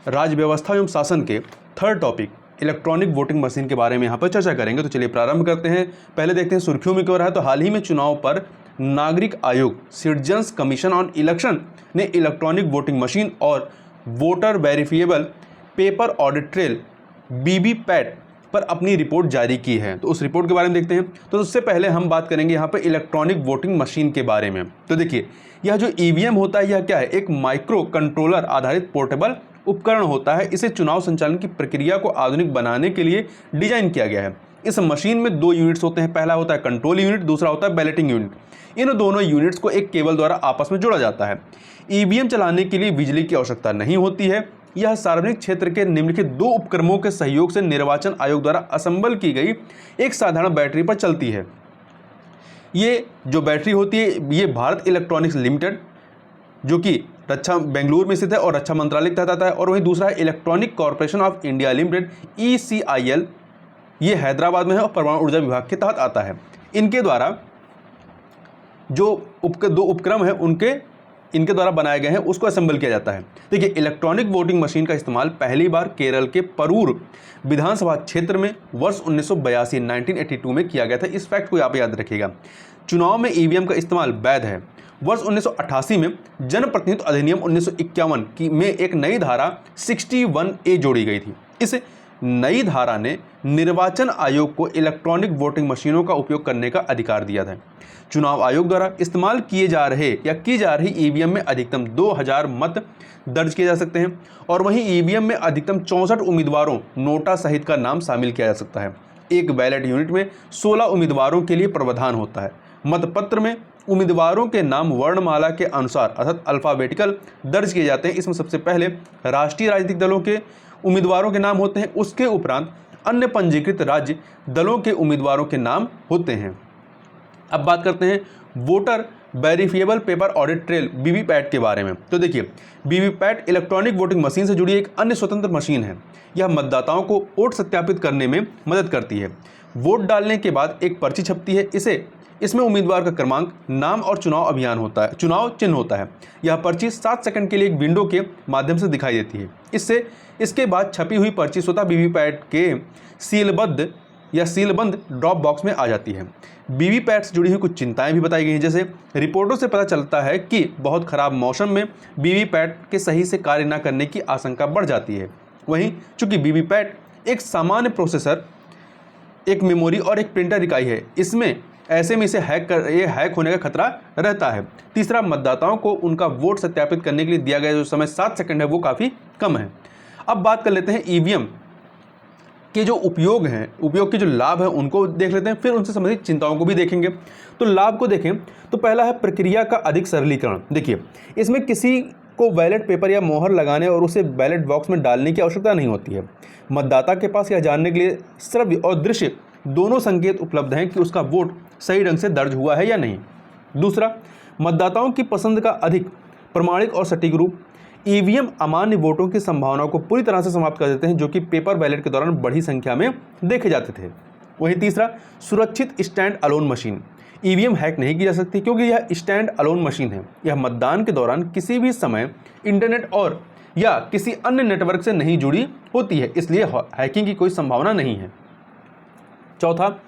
राज्य व्यवस्था एवं शासन के 3rd topic electronic voting machine के बारे में यहाँ पर चर्चा करेंगे। तो चलिए प्रारंभ करते हैं। पहले देखते हैं सुर्खियों में क्यों रहा है। तो हाल ही में चुनाव पर नागरिक आयोग सिटीजन्स कमीशन ऑन इलेक्शन ने इलेक्ट्रॉनिक वोटिंग मशीन और voter verifiable paper audit trail VVPAT पर अपनी रिपोर्ट जारी की है। तो उस रिपोर्ट के बारे में देखते हैं। तो उससे पहले हम बात करेंगे यहाँ पे इलेक्ट्रॉनिक वोटिंग मशीन के बारे में। तो देखिए, यह जो ईवीएम होता है यह क्या है? एक माइक्रो कंट्रोलर आधारित पोर्टेबल उपकरण होता है। इसे चुनाव संचालन की प्रक्रिया को आधुनिक बनाने के लिए डिजाइन किया गया है। इस मशीन में 2 यूनिट्स होते हैं। पहला होता है कंट्रोल यूनिट, दूसरा होता है बैलेटिंग यूनिट। इन दोनों यूनिट्स को एक केबल द्वारा आपस में जोड़ा जाता है। ईवीएम चलाने के लिए बिजली की आवश्यकता नहीं होती है। यह सार्वजनिक क्षेत्र के निम्नलिखित 2 उपक्रमों के सहयोग से निर्वाचन आयोग द्वारा असेंबल की गई एक साधारण बैटरी पर चलती है। ये जो बैटरी होती है ये भारत इलेक्ट्रॉनिक्स लिमिटेड जो कि रक्षा बेंगलुरु में स्थित है और रक्षा मंत्रालय के तहत आता है। और वहीं दूसरा है electronic corporation of India limited ECIL, ये हैदराबाद में है और परमाणु ऊर्जा विभाग के तहत आता है। इनके द्वारा जो 2 उपक्रम है इनके द्वारा बनाए गए हैं उसको असेंबल किया जाता है। देखिए, इलेक्ट्रॉनिक वोटिंग मशीन का इस्तेमाल पहली बार केरल के परूर विधानसभा क्षेत्र में वर्ष 1982 में किया गया था। इस फैक्ट को आप याद रखिएगा। चुनाव में ईवीएम का इस्तेमाल वैध है। वर्ष 1988 में जनप्रतिनिधित्व अधिनियम 1951 में एक नई धारा 61A जोड़ी गई थी। इस नई धारा ने निर्वाचन आयोग को इलेक्ट्रॉनिक वोटिंग मशीनों का उपयोग करने का अधिकार दिया था। चुनाव आयोग द्वारा इस्तेमाल किए जा रहे या की जा रही ईवीएम में अधिकतम 2000 मत दर्ज किए जा सकते हैं और वहीं ईवीएम में अधिकतम 64 उम्मीदवारों नोटा सहित का नाम शामिल किया जा सकता है। एक बैलेट यूनिट में 16 उम्मीदवारों के लिए प्रावधान होता है। मतपत्र में उम्मीदवारों के नाम वर्णमाला के अनुसार अर्थात अल्फाबेटिकल दर्ज किए जाते हैं। इसमें सबसे पहले राष्ट्रीय राजनीतिक दलों के उम्मीदवारों के नाम होते हैं। उसके उपरांत अन्य पंजीकृत राज्य दलों के उम्मीदवारों के नाम होते हैं। अब बात करते हैं voter verifiable paper audit trail VVPAT के बारे में। तो देखिए, वीवीपैट इलेक्ट्रॉनिक वोटिंग मशीन से जुड़ी एक अन्य स्वतंत्र मशीन है। यह मतदाताओं को वोट सत्यापित करने में मदद करती है। वोट डालने के बाद एक पर्ची छपती है। इसमें उम्मीदवार का क्रमांक, नाम और चुनाव चिन्ह होता है। यह पर्ची 7 सेकंड के लिए एक विंडो के माध्यम से दिखाई देती है। इसके बाद छपी हुई पर्ची स्वतः वीवीपैट के सीलबंद ड्रॉप बॉक्स में आ जाती है। वीवीपैट से जुड़ी हुई कुछ चिंताएं भी बताई गई हैं, जैसे रिपोर्टों से पता चलता है कि बहुत खराब मौसम में वीवीपैट के सही से कार्य न करने की आशंका बढ़ जाती है। वहीं चूंकि वीवीपैट एक सामान्य प्रोसेसर, एक मेमोरी और एक प्रिंटर इकाई है, ऐसे में इसे हैक होने का खतरा रहता है। तीसरा, मतदाताओं को उनका वोट सत्यापित करने के लिए दिया गया जो समय 7 सेकंड है वो काफ़ी कम है। अब बात कर लेते हैं ईवीएम के जो उपयोग के जो लाभ हैं उनको देख लेते हैं, फिर उनसे संबंधित चिंताओं को भी देखेंगे। तो लाभ को देखें तो पहला है प्रक्रिया का अधिक सरलीकरण। देखिए, इसमें किसी को बैलेट पेपर या मोहर लगाने और उसे बैलेट बॉक्स में डालने की आवश्यकता नहीं होती है। मतदाता के पास यह जानने के लिए श्रव्य और दृश्य दोनों संकेत उपलब्ध हैं कि उसका वोट सही ढंग से दर्ज हुआ है या नहीं। दूसरा, मतदाताओं की पसंद का अधिक प्रमाणिक और सटीक रूप। ईवीएम अमान्य वोटों की संभावना को पूरी तरह से समाप्त कर देते हैं, जो कि पेपर बैलेट के दौरान बड़ी संख्या में देखे जाते थे। वहीं तीसरा, सुरक्षित stand alone machine. EVM hack नहीं की जा सकती क्योंकि यह स्टैंड अलोन मशीन है। यह मतदान के दौरान किसी भी समय इंटरनेट या किसी अन्य नेटवर्क से नहीं जुड़ी होती है, इसलिए हैकिंग की कोई संभावना नहीं है। चौथा,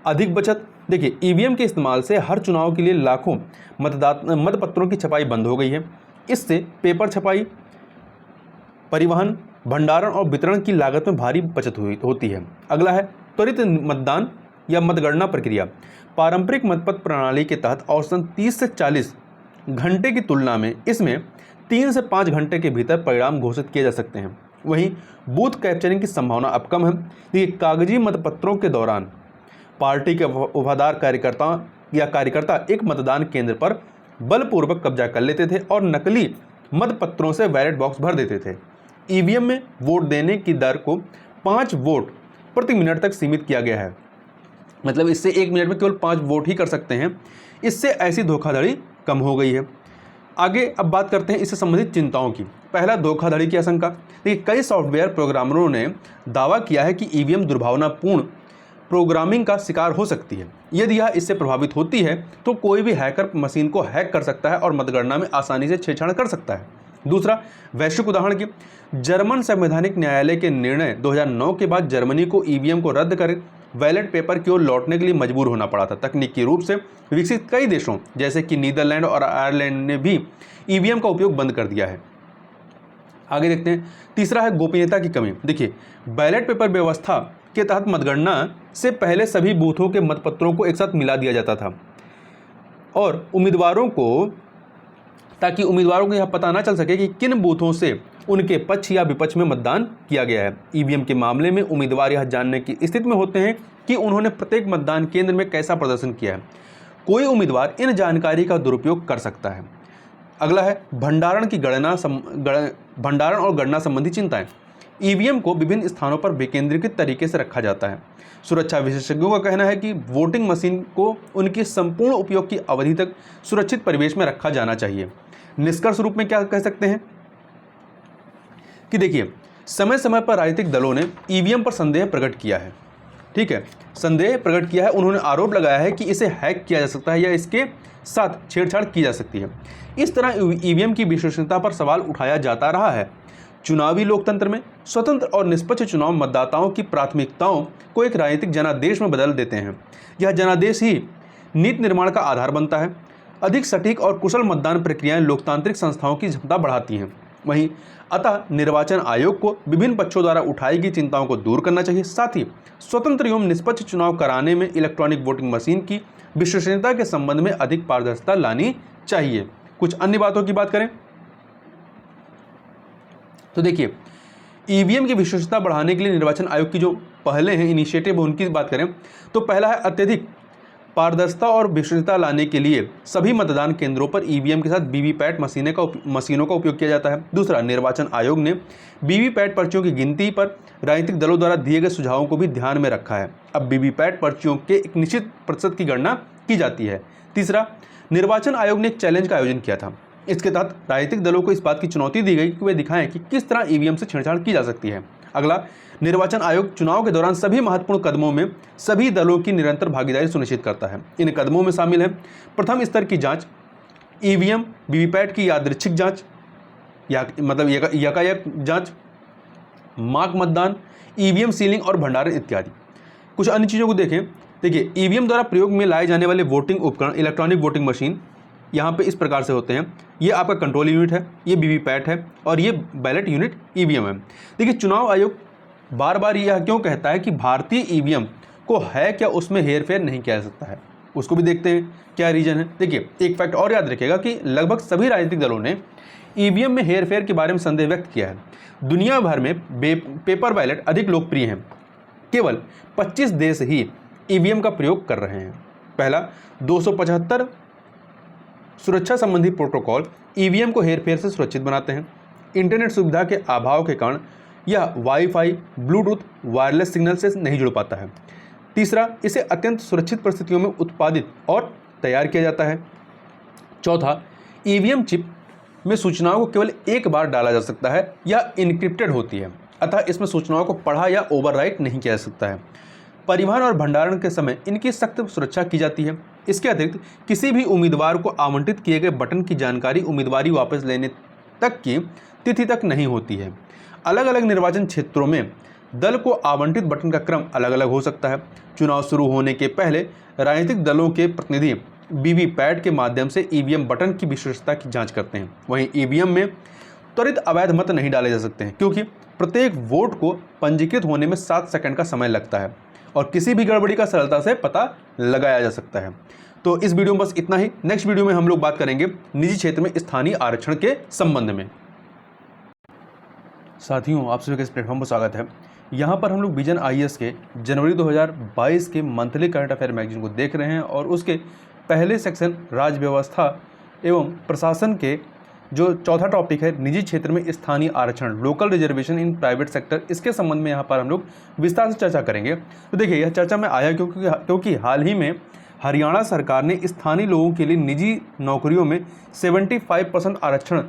अधिक बचत। देखिए, ईवीएम के इस्तेमाल से हर चुनाव के लिए लाखों मतपत्रों की छपाई बंद हो गई है। इससे पेपर छपाई, परिवहन, भंडारण और वितरण की लागत में भारी बचत होती है। अगला है त्वरित मतदान या मतगणना प्रक्रिया। पारंपरिक मतपत्र प्रणाली के तहत औसतन 30 से 40 घंटे की तुलना में इसमें 3 से 5 घंटे के भीतर परिणाम घोषित किए जा सकते हैं। वहीं बूथ कैप्चरिंग की संभावना अब कम है। ये कागजी मतपत्रों के दौरान पार्टी के वफादार कार्यकर्ता एक मतदान केंद्र पर बलपूर्वक कब्जा कर लेते थे और नकली मतपत्रों से बैलेट बॉक्स भर देते थे। ईवीएम में वोट देने की दर को 5 वोट प्रति मिनट तक सीमित किया गया है। मतलब इससे 1 मिनट में केवल 5 वोट ही कर सकते हैं। इससे ऐसी धोखाधड़ी कम हो गई है। आगे अब बात करते हैं इससे संबंधित चिंताओं की। पहला, धोखाधड़ी की आशंका। देखिए, कई सॉफ्टवेयर प्रोग्रामरों ने दावा किया है कि ईवीएम दुर्भावनापूर्ण प्रोग्रामिंग का शिकार हो सकती है। यदि यह इससे प्रभावित होती है तो कोई भी हैकर मशीन को हैक कर सकता है और मतगणना में आसानी से छेड़छाड़ कर सकता है। दूसरा, वैश्विक उदाहरण की। जर्मन संवैधानिक न्यायालय के निर्णय 2009 के बाद जर्मनी को ईवीएम को रद्द कर बैलेट पेपर की ओर लौटने के लिए मजबूर होना पड़ा था। तकनीकी रूप से विकसित कई देशों जैसे कि नीदरलैंड और आयरलैंड ने भी ईवीएम का उपयोग बंद कर दिया है। आगे देखते हैं। तीसरा है गोपनीयता की कमी। देखिए, बैलेट पेपर व्यवस्था के तहत मतगणना से पहले सभी बूथों के मतपत्रों को एक साथ मिला दिया जाता था और ताकि उम्मीदवारों को यह पता ना चल सके कि किन बूथों से उनके पक्ष या विपक्ष में मतदान किया गया है। ईवीएम के मामले में उम्मीदवार यह जानने की स्थिति में होते हैं कि उन्होंने प्रत्येक मतदान केंद्र में कैसा प्रदर्शन किया है। कोई उम्मीदवार इन जानकारी का दुरुपयोग कर सकता है। अगला है भंडारण और गणना संबंधी चिंताएं। ईवीएम को विभिन्न स्थानों पर विकेंद्रीकृत तरीके से रखा जाता है। सुरक्षा विशेषज्ञों का कहना है कि वोटिंग मशीन को उनकी संपूर्ण उपयोग की अवधि तक सुरक्षित परिवेश में रखा जाना चाहिए। निष्कर्ष रूप में क्या कह सकते हैं कि देखिए, समय समय पर राजनीतिक दलों ने ईवीएम पर संदेह प्रकट किया है। ठीक है, संदेह प्रकट किया है। उन्होंने आरोप लगाया है कि इसे हैक किया जा सकता है या इसके साथ छेड़छाड़ की जा सकती है। इस तरह ईवीएम की विश्वसनीयता पर सवाल उठाया जाता रहा है। चुनावी लोकतंत्र में स्वतंत्र और निष्पक्ष चुनाव मतदाताओं की प्राथमिकताओं को एक राजनीतिक जनादेश में बदल देते हैं। यह जनादेश ही नीति निर्माण का आधार बनता है। अधिक सटीक और कुशल मतदान प्रक्रियाएं लोकतांत्रिक संस्थाओं की क्षमता बढ़ाती हैं। वहीं अतः निर्वाचन आयोग को विभिन्न पक्षों द्वारा उठाई गई चिंताओं को दूर करना चाहिए। साथ ही स्वतंत्र एवं निष्पक्ष चुनाव कराने में इलेक्ट्रॉनिक वोटिंग मशीन की विश्वसनीयता के संबंध में अधिक पारदर्शिता लानी चाहिए। कुछ अन्य बातों की बात करें तो देखिए, ईवीएम की विश्वसनीयता बढ़ाने के लिए निर्वाचन आयोग की जो पहले हैं इनिशिएटिव उनकी बात करें तो पहला है अत्यधिक पारदर्शिता और विश्वसनीयता लाने के लिए सभी मतदान केंद्रों पर ईवीएम के साथ वीवीपैट मशीनों का उपयोग किया जाता है। दूसरा, निर्वाचन आयोग ने वीवीपैट पर्चियों की गिनती पर राजनीतिक दलों द्वारा दिए गए सुझावों को भी ध्यान में रखा है। अब वीवीपैट पर्चियों के एक निश्चित प्रतिशत की गणना की जाती है। तीसरा, निर्वाचन आयोग ने एक चैलेंज का आयोजन किया था। इसके तहत राजनीतिक दलों को इस बात की चुनौती दी गई कि वे दिखाएं कि किस तरह ईवीएम से छेड़छाड़ की जा सकती है। अगला, निर्वाचन आयोग चुनाव के दौरान सभी महत्वपूर्ण कदमों में सभी दलों की निरंतर भागीदारी सुनिश्चित करता है। इन कदमों में शामिल है प्रथम स्तर की जांच, ईवीएम वीवीपैट की यादृच्छिक जांच या मतलब यकायक जांच, माक मतदान, ईवीएम सीलिंग और भंडारण इत्यादि। कुछ अन्य चीज़ों को देखें। देखिए, ईवीएम द्वारा प्रयोग में लाए जाने वाले वोटिंग उपकरण, इलेक्ट्रॉनिक वोटिंग मशीन यहाँ पे इस प्रकार से होते हैं। ये आपका कंट्रोल यूनिट है, ये वीवीपैट है और ये बैलेट यूनिट ईवीएम है। देखिए, चुनाव आयोग बार बार यह क्यों कहता है कि भारतीय ईवीएम को है क्या उसमें हेरफेर नहीं किया जा सकता है, उसको भी देखते हैं क्या रीजन है। देखिए, एक फैक्ट और याद रखिएगा कि लगभग सभी राजनीतिक दलों ने ईवीएम में हेरफेर के बारे में संदेह व्यक्त किया है। दुनिया भर में पेपर बैलेट अधिक लोकप्रिय हैं। केवल 25 देश ही ईवीएम का प्रयोग कर रहे हैं। पहला, 275 सुरक्षा संबंधी प्रोटोकॉल ईवीएम को हेरफेर से सुरक्षित बनाते हैं। इंटरनेट सुविधा के अभाव के कारण यह वाईफाई, ब्लूटूथ, वायरलेस सिग्नल से नहीं जुड़ पाता है। तीसरा, इसे अत्यंत सुरक्षित परिस्थितियों में उत्पादित और तैयार किया जाता है। चौथा, ईवीएम चिप में सूचनाओं को केवल एक बार डाला जा सकता है या इनक्रिप्टेड होती है, अतः इसमें सूचनाओं को पढ़ा या ओवरराइट नहीं किया जा सकता है। परिवहन और भंडारण के समय इनकी सख्त सुरक्षा की जाती है। इसके अतिरिक्त किसी भी उम्मीदवार को आवंटित किए गए बटन की जानकारी उम्मीदवारी वापस लेने तक की तिथि तक नहीं होती है। अलग अलग निर्वाचन क्षेत्रों में दल को आवंटित बटन का क्रम अलग अलग हो सकता है। चुनाव शुरू होने के पहले राजनीतिक दलों के प्रतिनिधि वीवीपैट के माध्यम से ईवीएम बटन की विशेषता की जांच करते हैं। वहीं ईवीएम में त्वरित अवैध मत नहीं डाले जा सकते हैं, क्योंकि प्रत्येक वोट को पंजीकृत होने में 7 सेकंड का समय लगता है और किसी भी गड़बड़ी का सरलता से पता लगाया जा सकता है। तो इस वीडियो में बस इतना ही। नेक्स्ट वीडियो में हम लोग बात करेंगे निजी क्षेत्र में स्थानीय आरक्षण के संबंध में। साथियों, आप सभी का इस प्लेटफॉर्म पर स्वागत है। यहाँ पर हम लोग विजन आईएएस के जनवरी 2022 के मंथली करंट अफेयर मैगजीन को देख रहे हैं और उसके पहले सेक्शन राज्य व्यवस्था एवं प्रशासन के जो चौथा टॉपिक है निजी क्षेत्र में स्थानीय आरक्षण, local reservation in private sector, इसके संबंध में यहाँ पर हम लोग विस्तार से चर्चा करेंगे। तो देखिए, यह चर्चा में आया क्योंकि हाल ही में हरियाणा सरकार ने स्थानीय लोगों के लिए निजी नौकरियों में 75% आरक्षण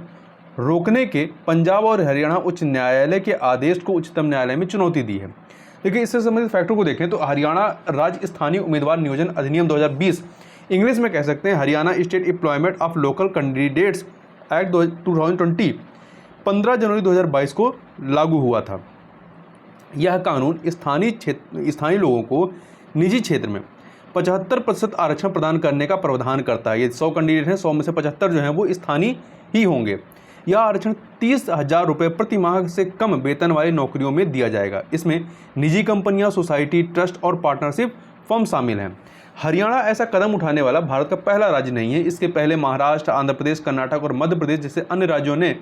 रोकने के पंजाब और हरियाणा उच्च न्यायालय के आदेश को उच्चतम न्यायालय में चुनौती दी है। देखिए, इससे संबंधित फैक्टरों को देखें तो हरियाणा राज्य स्थानीय उम्मीदवार नियोजन अधिनियम 2020, इंग्लिश में कह सकते हैं Haryana state employment of local candidates act 2020, 15 जनवरी 2022 को लागू हुआ था। यह कानून स्थानीय लोगों को निजी क्षेत्र में 75% आरक्षण प्रदान करने का प्रावधान करता है। ये 100 कैंडिडेट हैं, 100 में से 75 जो हैं वो स्थानीय ही होंगे। यह आरक्षण 30,000 रुपये प्रति माह से कम वेतन वाली नौकरियों में दिया जाएगा। इसमें निजी कंपनियां, सोसाइटी, ट्रस्ट और पार्टनरशिप फर्म शामिल हैं। हरियाणा ऐसा कदम उठाने वाला भारत का पहला राज्य नहीं है। इसके पहले महाराष्ट्र, आंध्र प्रदेश, कर्नाटक और मध्य प्रदेश जैसे अन्य राज्यों ने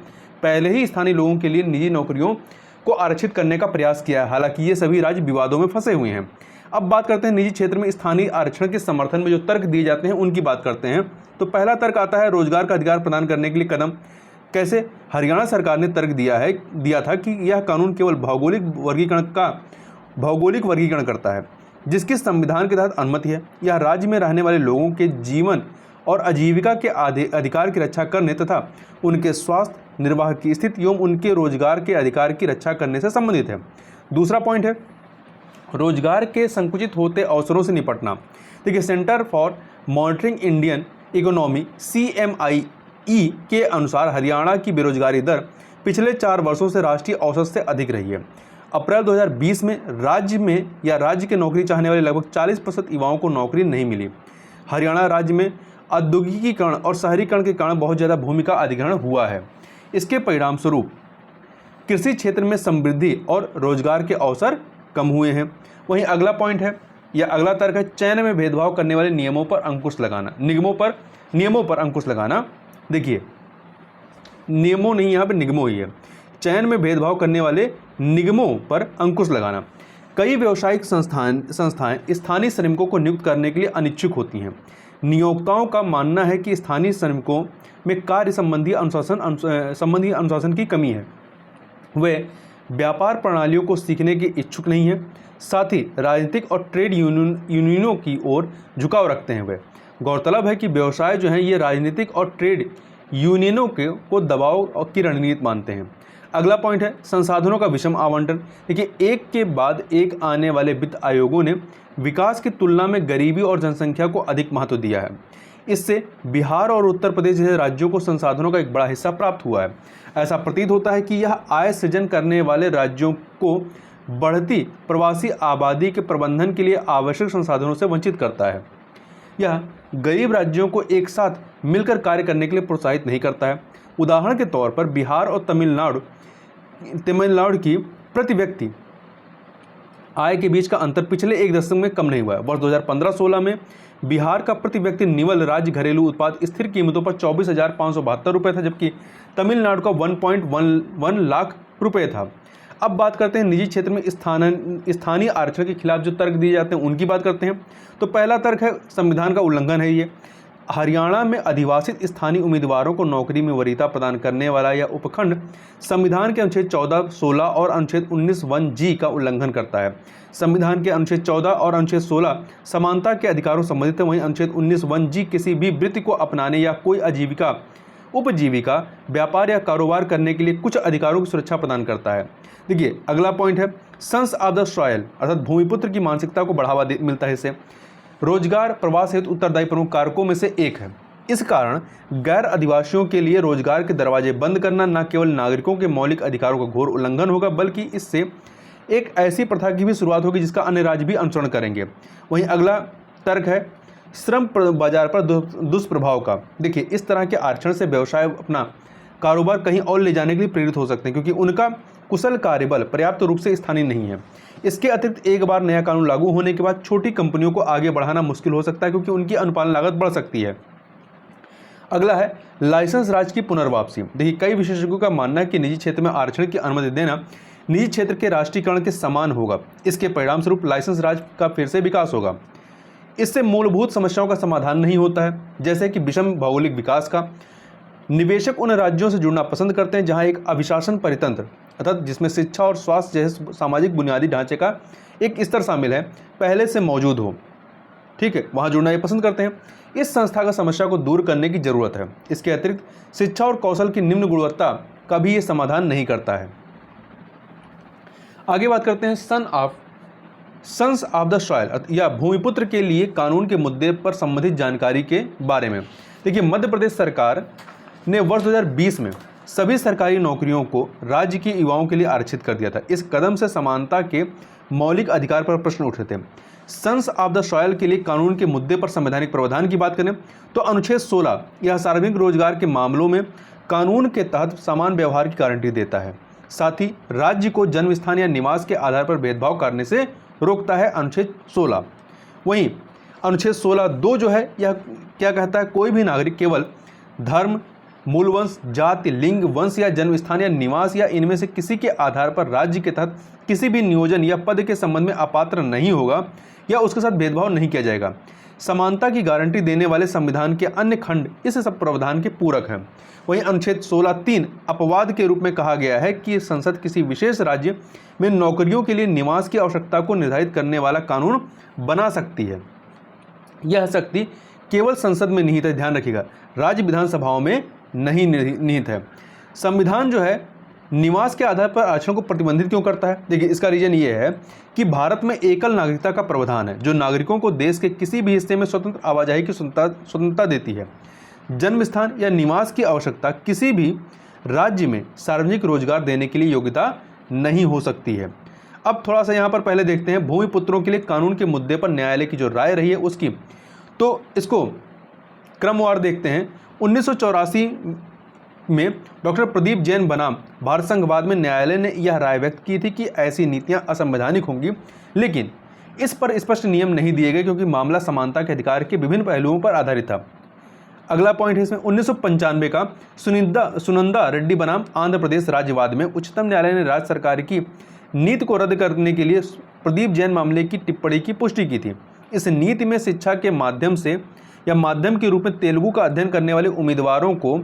पहले ही स्थानीय लोगों के लिए निजी नौकरियों को आरक्षित करने का प्रयास किया है। हालांकि ये सभी राज्य विवादों में फंसे हुए हैं। अब बात करते हैं निजी क्षेत्र में स्थानीय आरक्षण के समर्थन में जो तर्क दिए जाते हैं उनकी बात करते हैं। तो पहला तर्क आता है रोजगार का अधिकार प्रदान करने के लिए कदम। कैसे? हरियाणा सरकार ने तर्क दिया था कि यह कानून केवल भौगोलिक वर्गीकरण करता है, जिसकी संविधान के तहत अनुमति है। यह राज्य में रहने वाले लोगों के जीवन और आजीविका के अधिकार की रक्षा करने तथा उनके स्वास्थ्य, निर्वाह की स्थिति एवं उनके रोजगार के अधिकार की रक्षा करने से संबंधित है। दूसरा पॉइंट है रोजगार के संकुचित होते अवसरों से निपटना। देखिए, centre for monitoring Indian economy CMIE के अनुसार हरियाणा की बेरोजगारी दर पिछले 4 वर्षों से राष्ट्रीय औसत से अधिक रही है। अप्रैल 2020 में राज्य के नौकरी चाहने वाले लगभग 40% युवाओं को नौकरी नहीं मिली। हरियाणा राज्य में औद्योगिकीकरण और शहरीकरण के कारण बहुत ज़्यादा भूमि का अधिग्रहण हुआ है। इसके परिणाम स्वरूप कृषि क्षेत्र में समृद्धि और रोजगार के अवसर कम हुए हैं। वहीं अगला पॉइंट है या अगला तर्क है चयन में भेदभाव करने वाले नियमों पर अंकुश लगाना। देखिए, नियमों नहीं, यहाँ पे निगमों ही है। चयन में भेदभाव करने वाले निगमों पर अंकुश लगाना। कई व्यावसायिक संस्थाएं स्थानीय श्रमिकों को नियुक्त करने के लिए अनिच्छुक होती हैं। नियोक्ताओं का मानना है कि स्थानीय श्रमिकों में कार्य संबंधी अनुशासन की कमी है। वे व्यापार प्रणालियों को सीखने के इच्छुक नहीं हैं। साथ ही राजनीतिक और ट्रेड यूनियनों की ओर झुकाव रखते हैं। वे गौरतलब है कि व्यवसाय जो हैं ये राजनीतिक और ट्रेड यूनियनों को दबाव की रणनीति मानते हैं। अगला पॉइंट है संसाधनों का विषम आवंटन। देखिए, एक के बाद एक आने वाले वित्त आयोगों ने विकास की तुलना में गरीबी और जनसंख्या को अधिक महत्व दिया है। इससे बिहार और उत्तर प्रदेश जैसे राज्यों को संसाधनों का एक बड़ा हिस्सा प्राप्त हुआ है। ऐसा प्रतीत होता है कि यह आय सृजन करने वाले राज्यों को बढ़ती प्रवासी आबादी के प्रबंधन के लिए आवश्यक संसाधनों से वंचित करता है। यह गरीब राज्यों को एक साथ मिलकर कार्य करने के लिए प्रोत्साहित नहीं करता है। उदाहरण के तौर पर बिहार और तमिलनाडु की प्रति व्यक्ति आय के बीच का अंतर पिछले एक दशक में कम नहीं हुआ है। वर्ष 2015-16 में बिहार का प्रति व्यक्ति निवल राज्य घरेलू उत्पाद स्थिर कीमतों पर 24,572 रुपये था, जबकि तमिलनाडु का 1.11 लाख रुपये था। अब बात करते हैं निजी क्षेत्र में स्थानीय आरक्षण के खिलाफ जो तर्क दिए जाते हैं उनकी बात करते हैं। तो पहला तर्क है संविधान का उल्लंघन है। ये हरियाणा में अधिवासित स्थानीय उम्मीदवारों को नौकरी में वरीयता प्रदान करने वाला यह उपखंड संविधान के अनुच्छेद 14, 16 और अनुच्छेद 19(1)(g) का उल्लंघन करता है। संविधान के अनुच्छेद 14 और अनुच्छेद 16 समानता के अधिकारों से संबंधित है, वहीं अनुच्छेद 19(1)(g) किसी भी वृत्ति को अपनाने या कोई आजीविका, उपजीविका, व्यापार या कारोबार करने के लिए कुछ अधिकारों की सुरक्षा प्रदान करता है। देखिए, अगला पॉइंट है सन्स ऑफ द सॉयल अर्थात भूमिपुत्र की मानसिकता को बढ़ावा मिलता है। इससे रोजगार प्रवास हेतु उत्तरदायी प्रमुख कारकों में से एक है। इस कारण गैर आदिवासियों के लिए रोजगार के दरवाजे बंद करना न केवल नागरिकों के मौलिक अधिकारों का घोर उल्लंघन होगा, बल्कि इससे एक ऐसी प्रथा की भी शुरुआत होगी जिसका अन्य राज्य भी अनुसरण करेंगे। वहीं अगला तर्क है श्रम बाजार पर दुष्प्रभाव का। देखिए, इस तरह के आरक्षण से व्यवसाय अपना कारोबार कहीं और ले जाने के लिए प्रेरित हो सकते हैं, क्योंकि उनका कुशल कार्यबल पर्याप्त रूप से स्थानीय नहीं है। इसके अतिरिक्त एक बार नया कानून लागू होने के बाद छोटी कंपनियों को आगे बढ़ाना मुश्किल हो सकता है, क्योंकि उनकी अनुपालन लागत बढ़ सकती है। अगला है लाइसेंस राज की पुनर्वापसी। देखिए, कई विशेषज्ञों का मानना है कि निजी क्षेत्र में आरक्षण की अनुमति देना निजी क्षेत्र के राष्ट्रीयकरण के समान होगा। इसके परिणाम स्वरूप लाइसेंस राज का फिर से विकास होगा। इससे मूलभूत समस्याओं का समाधान नहीं होता है, जैसे कि विषम भौगोलिक विकास का। निवेशक उन राज्यों से जुड़ना पसंद करते हैं जहां एक अभिशासन परितंत्र अर्थात जिसमें शिक्षा और स्वास्थ्य जैसे सामाजिक बुनियादी ढांचे का एक स्तर शामिल है पहले से मौजूद हो। ठीक है, वहां जुड़ना ये पसंद करते हैं। इस संस्था का समस्या को दूर करने की जरूरत है। इसके अतिरिक्त शिक्षा और कौशल की निम्न गुणवत्ता का भी ये समाधान नहीं करता है। आगे बात करते हैं सन्स ऑफ द सॉयल या भूमिपुत्र के लिए कानून के मुद्दे पर संबंधित जानकारी के बारे में। देखिए, मध्य प्रदेश सरकार ने वर्ष 2020 में सभी सरकारी नौकरियों को राज्य के युवाओं के लिए आरक्षित कर दिया था। इस कदम से समानता के मौलिक अधिकार पर प्रश्न उठे थे। सन्स ऑफ द सॉयल के लिए कानून के मुद्दे पर संवैधानिक प्रावधान की बात करें तो अनुच्छेद 16 यह सार्वजनिक रोजगार के मामलों में कानून के तहत समान व्यवहार की गारंटी देता है। साथ ही राज्य को जन्म स्थान या निवास के आधार पर भेदभाव करने से रोकता है अनुच्छेद 16। वहीं अनुच्छेद 16(2) जो है यह क्या कहता है, कोई भी नागरिक केवल धर्म, मूलवंश, जाति, लिंग, वंश या जन्म स्थान या निवास या इनमें से किसी के आधार पर राज्य के तहत किसी भी नियोजन या पद के संबंध में अपात्र नहीं होगा या उसके साथ भेदभाव नहीं किया जाएगा। समानता की गारंटी देने वाले संविधान के अन्य खंड इस सब प्रावधान के पूरक हैं। वहीं अनुच्छेद 16(3) अपवाद के रूप में कहा गया है कि संसद किसी विशेष राज्य में नौकरियों के लिए निवास की आवश्यकता को निर्धारित करने वाला कानून बना सकती है। यह शक्ति केवल संसद में निहित है, ध्यान रखिएगा, राज्य विधानसभाओं में नहीं निहित है। संविधान जो है निवास के आधार पर आरक्षण को प्रतिबंधित क्यों करता है? देखिए, इसका रीजन ये है कि भारत में एकल नागरिकता का प्रावधान है जो नागरिकों को देश के किसी भी हिस्से में स्वतंत्र आवाजाही की स्वतंत्रता देती है। जन्म स्थान या निवास की आवश्यकता किसी भी राज्य में सार्वजनिक रोजगार देने के लिए योग्यता नहीं हो सकती है। अब थोड़ा सा यहाँ पर पहले देखते हैं भूमिपुत्रों के लिए कानून के मुद्दे पर न्यायालय की जो राय रही है उसकी, तो इसको क्रमवार देखते हैं। 1984 में डॉक्टर प्रदीप जैन बनाम भारत संघवाद में न्यायालय ने यह राय व्यक्त की थी कि ऐसी नीतियां असंवैधानिक होंगी, लेकिन इस पर स्पष्ट नियम नहीं दिए गए क्योंकि मामला समानता के अधिकार के विभिन्न पहलुओं पर आधारित था। अगला पॉइंट है इसमें 1995 का सुनंदा रेड्डी बनाम आंध्र प्रदेश राज्यवाद में उच्चतम न्यायालय ने राज्य सरकार की नीति को रद्द करने के लिए प्रदीप जैन मामले की टिप्पणी की पुष्टि की थी। इस नीति में शिक्षा के माध्यम से या माध्यम के रूप में तेलुगु का अध्ययन करने वाले उम्मीदवारों को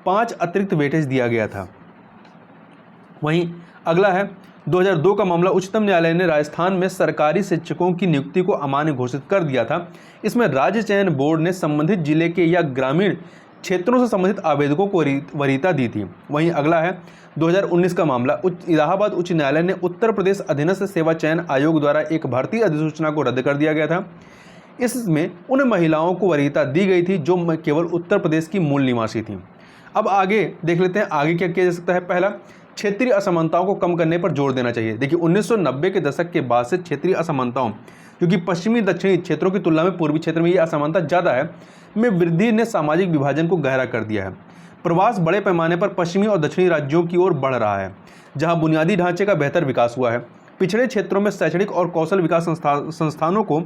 5 अतिरिक्त वेटेज दिया गया था। वहीं अगला है 2002 का मामला, उच्चतम न्यायालय ने राजस्थान में सरकारी शिक्षकों की नियुक्ति को अमान्य घोषित कर दिया था। इसमें राज्य चयन बोर्ड ने संबंधित जिले के या ग्रामीण क्षेत्रों से संबंधित आवेदकों को वरीयता दी थी। वहीं अगला है 2019 का मामला, इलाहाबाद उच्च न्यायालय ने उत्तर प्रदेश अधीनस्थ सेवा चयन आयोग द्वारा एक भर्ती अधिसूचना को रद्द कर दिया गया था। इसमें उन महिलाओं को वरीयता दी गई थी जो केवल उत्तर प्रदेश की मूल निवासी थी। अब आगे देख लेते हैं, आगे क्या किया जा सकता है। पहला, क्षेत्रीय असमानताओं को कम करने पर जोर देना चाहिए। देखिए 1990 के दशक के बाद से क्षेत्रीय असमानताओं, क्योंकि पश्चिमी दक्षिणी क्षेत्रों की तुलना में पूर्वी क्षेत्र में ये असमानता ज़्यादा है, में वृद्धि ने सामाजिक विभाजन को गहरा कर दिया है। प्रवास बड़े पैमाने पर पश्चिमी और दक्षिणी राज्यों की ओर बढ़ रहा है, जहां बुनियादी ढांचे का बेहतर विकास हुआ है। पिछड़े क्षेत्रों में शैक्षणिक और कौशल विकास संस्थानों को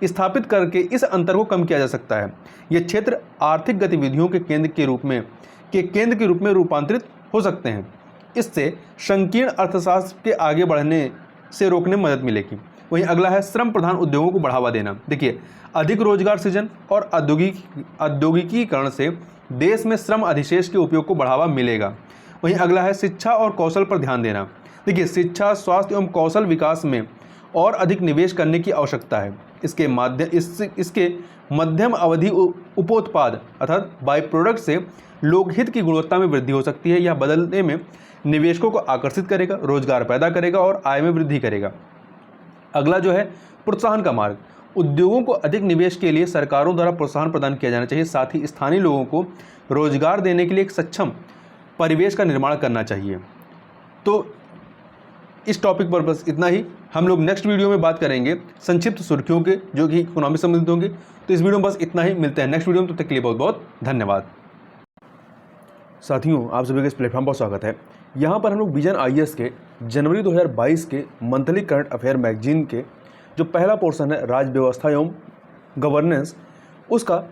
स्थापित करके इस अंतर को कम किया जा सकता है। ये क्षेत्र आर्थिक गतिविधियों के केंद्र के रूप में रूपांतरित हो सकते हैं। इससे संकीर्ण अर्थशास्त्र के आगे बढ़ने से रोकने में मदद मिलेगी। वहीं अगला है, श्रम प्रधान उद्योगों को बढ़ावा देना। देखिए अधिक रोजगार सृजन और औद्योगिकीकरण से देश में श्रम अधिशेष के उपयोग को बढ़ावा मिलेगा। वहीं अगला है, शिक्षा और कौशल पर ध्यान देना। देखिए शिक्षा, स्वास्थ्य एवं कौशल विकास में और अधिक निवेश करने की आवश्यकता है। इसके मध्यम अवधि उपोत्पाद अर्थात बाई प्रोडक्ट से लोकहित की गुणवत्ता में वृद्धि हो सकती है। यह बदलने में निवेशकों को आकर्षित करेगा, रोजगार पैदा करेगा और आय में वृद्धि करेगा। अगला जो है, प्रोत्साहन का मार्ग। उद्योगों को अधिक निवेश के लिए सरकारों द्वारा प्रोत्साहन प्रदान किया जाना चाहिए। साथ ही स्थानीय लोगों को रोजगार देने के लिए एक सक्षम परिवेश का निर्माण करना चाहिए। तो इस टॉपिक पर बस इतना ही। हम लोग नेक्स्ट वीडियो में बात करेंगे संक्षिप्त सुर्खियों के, जो कि इकोनॉमी से संबंधित होंगे। तो इस वीडियो में बस इतना ही, मिलते हैं नेक्स्ट वीडियो में। तब तक के लिए बहुत बहुत धन्यवाद। साथियों, आप सभी का इस प्लेटफॉर्म पर स्वागत है। यहाँ पर हम लोग विजन IAS के जनवरी 2022 के मंथली करंट अफेयर मैगजीन के जो पहला पोर्शन है राज्य व्यवस्था एवं गवर्नेंस, उसका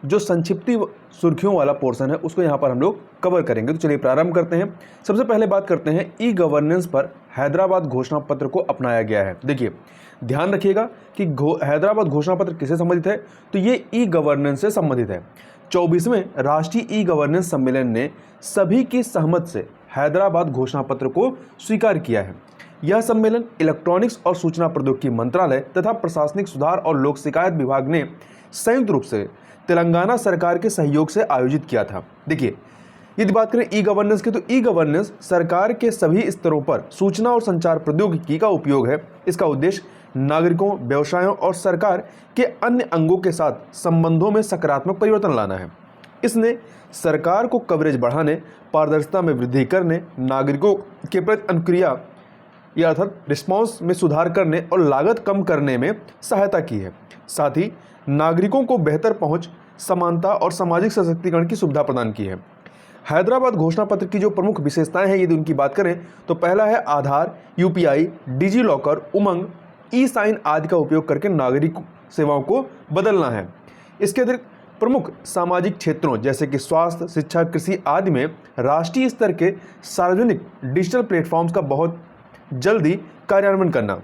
जो संक्षिप्ती सुर्खियों वाला पोर्शन है उसको यहाँ पर हम लोग कवर करेंगे। तो चलिए प्रारंभ करते हैं। सबसे पहले बात करते हैं ई गवर्नेंस पर हैदराबाद घोषणा पत्र को अपनाया गया है। देखिए ध्यान रखिएगा कि हैदराबाद घोषणा पत्र किससे संबंधित है, तो ये ई गवर्नेंस से संबंधित है। 24वें राष्ट्रीय ई गवर्नेंस सम्मेलन ने सभी की सहमति से हैदराबाद घोषणा पत्र को स्वीकार किया है। यह सम्मेलन इलेक्ट्रॉनिक्स और सूचना प्रौद्योगिकी मंत्रालय तथा प्रशासनिक सुधार और लोक शिकायत विभाग ने संयुक्त रूप से तेलंगाना सरकार के सहयोग से आयोजित किया था। देखिए यदि बात करें ई गवर्नेंस की, तो ई गवर्नेंस सरकार के सभी स्तरों पर सूचना और संचार प्रौद्योगिकी का उपयोग है। इसका उद्देश्य नागरिकों, व्यवसायों और सरकार के अन्य अंगों के साथ संबंधों में सकारात्मक परिवर्तन लाना है। इसने सरकार को कवरेज बढ़ाने, पारदर्शिता में वृद्धि करने, नागरिकों के प्रति अनुक्रिया या अर्थात रिस्पॉन्स में सुधार करने और लागत कम करने में सहायता की है। साथ ही नागरिकों को बेहतर पहुंच, समानता और सामाजिक सशक्तिकरण की सुविधा प्रदान की है। हैदराबाद घोषणा पत्र की जो प्रमुख विशेषताएं हैं यदि उनकी बात करें तो पहला है आधार, UPI, डिजी लॉकर, उमंग, ई-साइन आदि का उपयोग करके नागरिक सेवाओं को बदलना है। इसके अतिरिक्त प्रमुख सामाजिक क्षेत्रों जैसे कि स्वास्थ्य, शिक्षा, कृषि आदि में राष्ट्रीय स्तर के सार्वजनिक डिजिटल प्लेटफॉर्म्स का बहुत जल्दी कार्यान्वयन करना।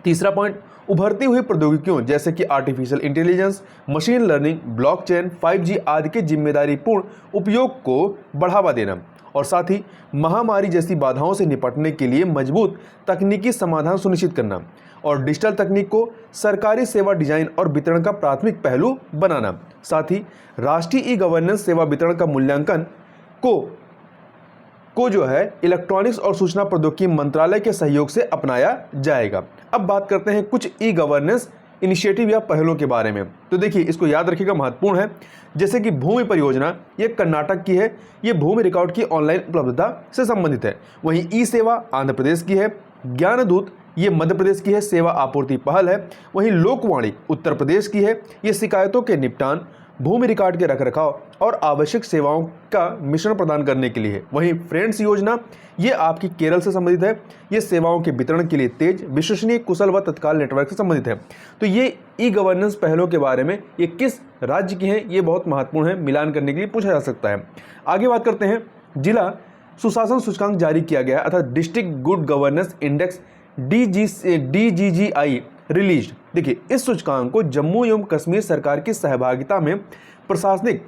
तीसरा पॉइंट, उभरती हुई प्रौद्योगिकियों जैसे कि artificial intelligence, machine learning, blockchain, 5G आदि के जिम्मेदारीपूर्ण उपयोग को बढ़ावा देना और साथ ही महामारी जैसी बाधाओं से निपटने के लिए मजबूत तकनीकी समाधान सुनिश्चित करना और डिजिटल तकनीक को सरकारी सेवा डिजाइन और वितरण का प्राथमिक पहलू बनाना। साथ ही राष्ट्रीय ई गवर्नेंस सेवा वितरण का मूल्यांकन को जो है इलेक्ट्रॉनिक्स और सूचना प्रौद्योगिकी मंत्रालय के सहयोग से अपनाया जाएगा। अब बात करते हैं कुछ ई गवर्नेंस इनिशिएटिव या पहलों के बारे में। तो देखिए इसको याद रखिएगा, महत्वपूर्ण है। जैसे कि भूमि परियोजना, ये कर्नाटक की है, ये भूमि रिकॉर्ड की ऑनलाइन उपलब्धता से संबंधित है। वहीं ई सेवा आंध्र प्रदेश की है, ज्ञान दूत ये मध्य प्रदेश की है, सेवा आपूर्ति पहल है। वहीं लोकवाणी उत्तर प्रदेश की है, ये शिकायतों के निपटान, भूमि रिकॉर्ड के रखरखाव और आवश्यक सेवाओं का मिश्रण प्रदान करने के लिए है। वहीं फ्रेंड्स योजना ये आपकी केरल से संबंधित है, ये सेवाओं के वितरण के लिए तेज, विश्वसनीय, कुशल व तत्काल नेटवर्क से संबंधित है। तो ये ई गवर्नेंस पहलों के बारे में ये किस राज्य की हैं ये बहुत महत्वपूर्ण है, मिलान करने के लिए पूछा जा सकता है। आगे बात करते हैं, जिला सुशासन सूचकांक जारी किया गया अर्थात district good governance index DGGI release. देखिए इस सूचकांक को जम्मू एवं कश्मीर सरकार की सहभागिता में प्रशासनिक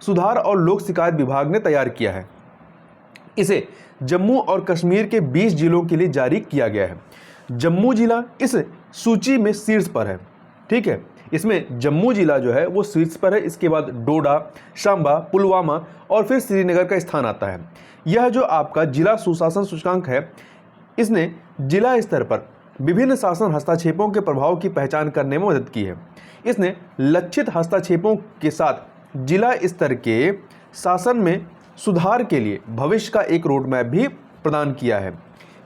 सुधार और लोक शिकायत विभाग ने तैयार किया है। इसे जम्मू और कश्मीर के 20 जिलों के लिए जारी किया गया है। जम्मू जिला इस सूची में शीर्ष पर है, ठीक है, इसमें जम्मू जिला जो है वो शीर्ष पर है। इसके बाद डोडा, सांबा, पुलवामा और फिर श्रीनगर का स्थान आता है। यह जो आपका जिला सुशासन सूचकांक है, इसने जिला स्तर पर विभिन्न शासन हस्तक्षेपों के प्रभाव की पहचान करने में मदद की है। इसने लक्षित हस्तक्षेपों के साथ जिला स्तर के शासन में सुधार के लिए भविष्य का एक रोड मैप भी प्रदान किया है।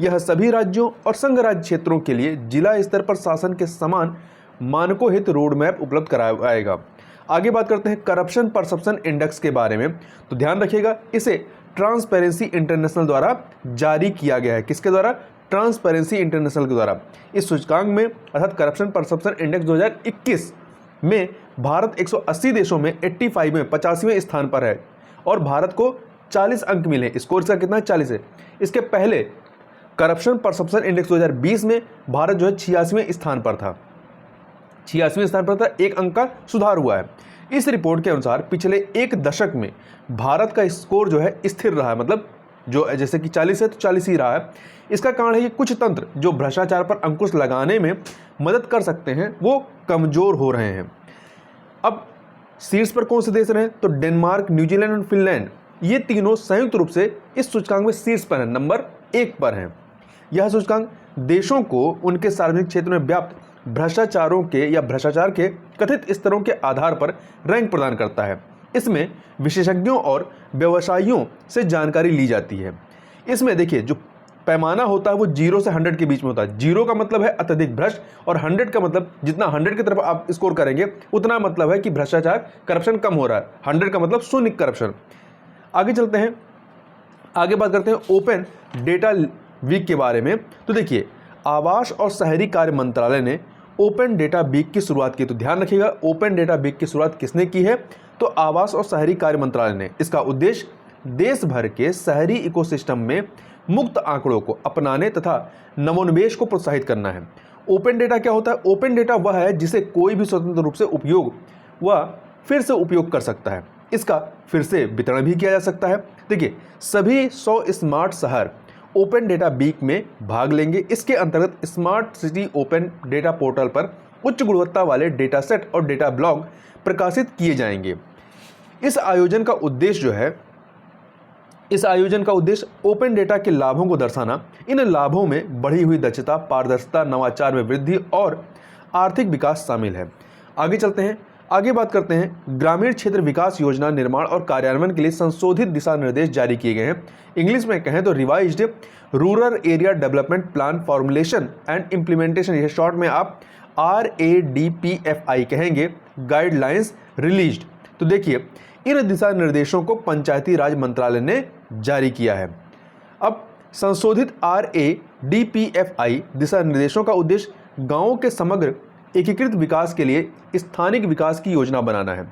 यह सभी राज्यों और संघ राज्य क्षेत्रों के लिए जिला स्तर पर शासन के समान मानकों हित रोड मैप उपलब्ध कराएगा। आगे बात करते हैं करप्शन परसेप्शन इंडेक्स के बारे में। तो ध्यान रखिएगा, इसे ट्रांसपेरेंसी इंटरनेशनल द्वारा जारी किया गया है। किसके द्वारा? ट्रांसपेरेंसी इंटरनेशनल के द्वारा। इस सूचकांक में अर्थात करप्शन परसेप्शन इंडेक्स 2021 में भारत 180 देशों में 85 में 85वें स्थान पर है और भारत को 40 अंक मिले। स्कोर इसका कितना है? 40 है। इसके पहले करप्शन परसेप्शन इंडेक्स 2020 में भारत जो है 86वें स्थान पर था। 86वें स्थान पर था, 1 अंक का सुधार हुआ है। इस रिपोर्ट के अनुसार पिछले एक दशक में भारत का स्कोर जो है स्थिर रहा है, मतलब जो जैसे कि 40 है तो 40 ही रहा है। इसका कारण है कि कुछ तंत्र जो भ्रष्टाचार पर अंकुश लगाने में मदद कर सकते हैं वो कमजोर हो रहे हैं। अब शीर्ष पर कौन से देश रहे? तो डेनमार्क, न्यूजीलैंड और फिनलैंड, ये तीनों संयुक्त रूप से इस सूचकांक में शीर्ष पर है, नंबर 1 पर हैं। यह सूचकांक देशों को उनके सार्वजनिक क्षेत्र में व्याप्त भ्रष्टाचारों के या भ्रष्टाचार के कथित स्तरों के आधार पर रैंक प्रदान करता है। इसमें विशेषज्ञों और व्यवसायियों से जानकारी ली जाती है। इसमें देखिए जो पैमाना होता है वो 0 से 100 के बीच में होता है। 0 का मतलब है अत्यधिक भ्रष्ट और 100 का मतलब जितना 100 की तरफ आप स्कोर करेंगे उतना मतलब है कि भ्रष्टाचार करप्शन कम हो रहा है। 100 का मतलब शून्य करप्शन। आगे चलते हैं, आगे बात करते हैं ओपन डेटा वीक के बारे में। तो देखिए आवास और शहरी कार्य मंत्रालय ने ओपन डेटा वीक की शुरुआत की। तो ध्यान रखिएगा, ओपन डेटा वीक की शुरुआत किसने की है? तो आवास और शहरी कार्य मंत्रालय ने। इसका उद्देश्य देश भर के शहरी इकोसिस्टम में मुक्त आंकड़ों को अपनाने तथा नवोन्मेष को प्रोत्साहित करना है। ओपन डेटा क्या होता है? ओपन डेटा वह है जिसे कोई भी स्वतंत्र रूप से उपयोग व फिर से उपयोग कर सकता है। इसका फिर से वितरण भी किया जा सकता है। देखिए सभी 100 स्मार्ट शहर ओपन डेटा वीक में भाग लेंगे। इसके अंतर्गत smart city open data portal पर उच्च गुणवत्ता वाले डेटा सेट और डेटा ब्लॉग प्रकाशित किए जाएंगे। इस आयोजन का उद्देश्य ओपन डेटा के लाभों को दर्शाना, इन लाभों में बढ़ी हुई दक्षता, पारदर्शिता, नवाचार में वृद्धि और आर्थिक विकास शामिल है। आगे चलते हैं, आगे बात करते हैं ग्रामीण क्षेत्र विकास योजना निर्माण और कार्यान्वयन के लिए संशोधित दिशा निर्देश जारी किए गए हैं। इंग्लिश में कहें तो revised rural area development plan formulation and implementation, यह शॉर्ट में आप RADPFI कहेंगे, गाइडलाइंस रिलीज्ड। तो देखिए इन दिशा निर्देशों को पंचायती राज मंत्रालय ने जारी किया है। अब संशोधित RADPFI दिशा निर्देशों का उद्देश्य गांवों के समग्र एकीकृत विकास के लिए स्थानिक विकास की योजना बनाना है।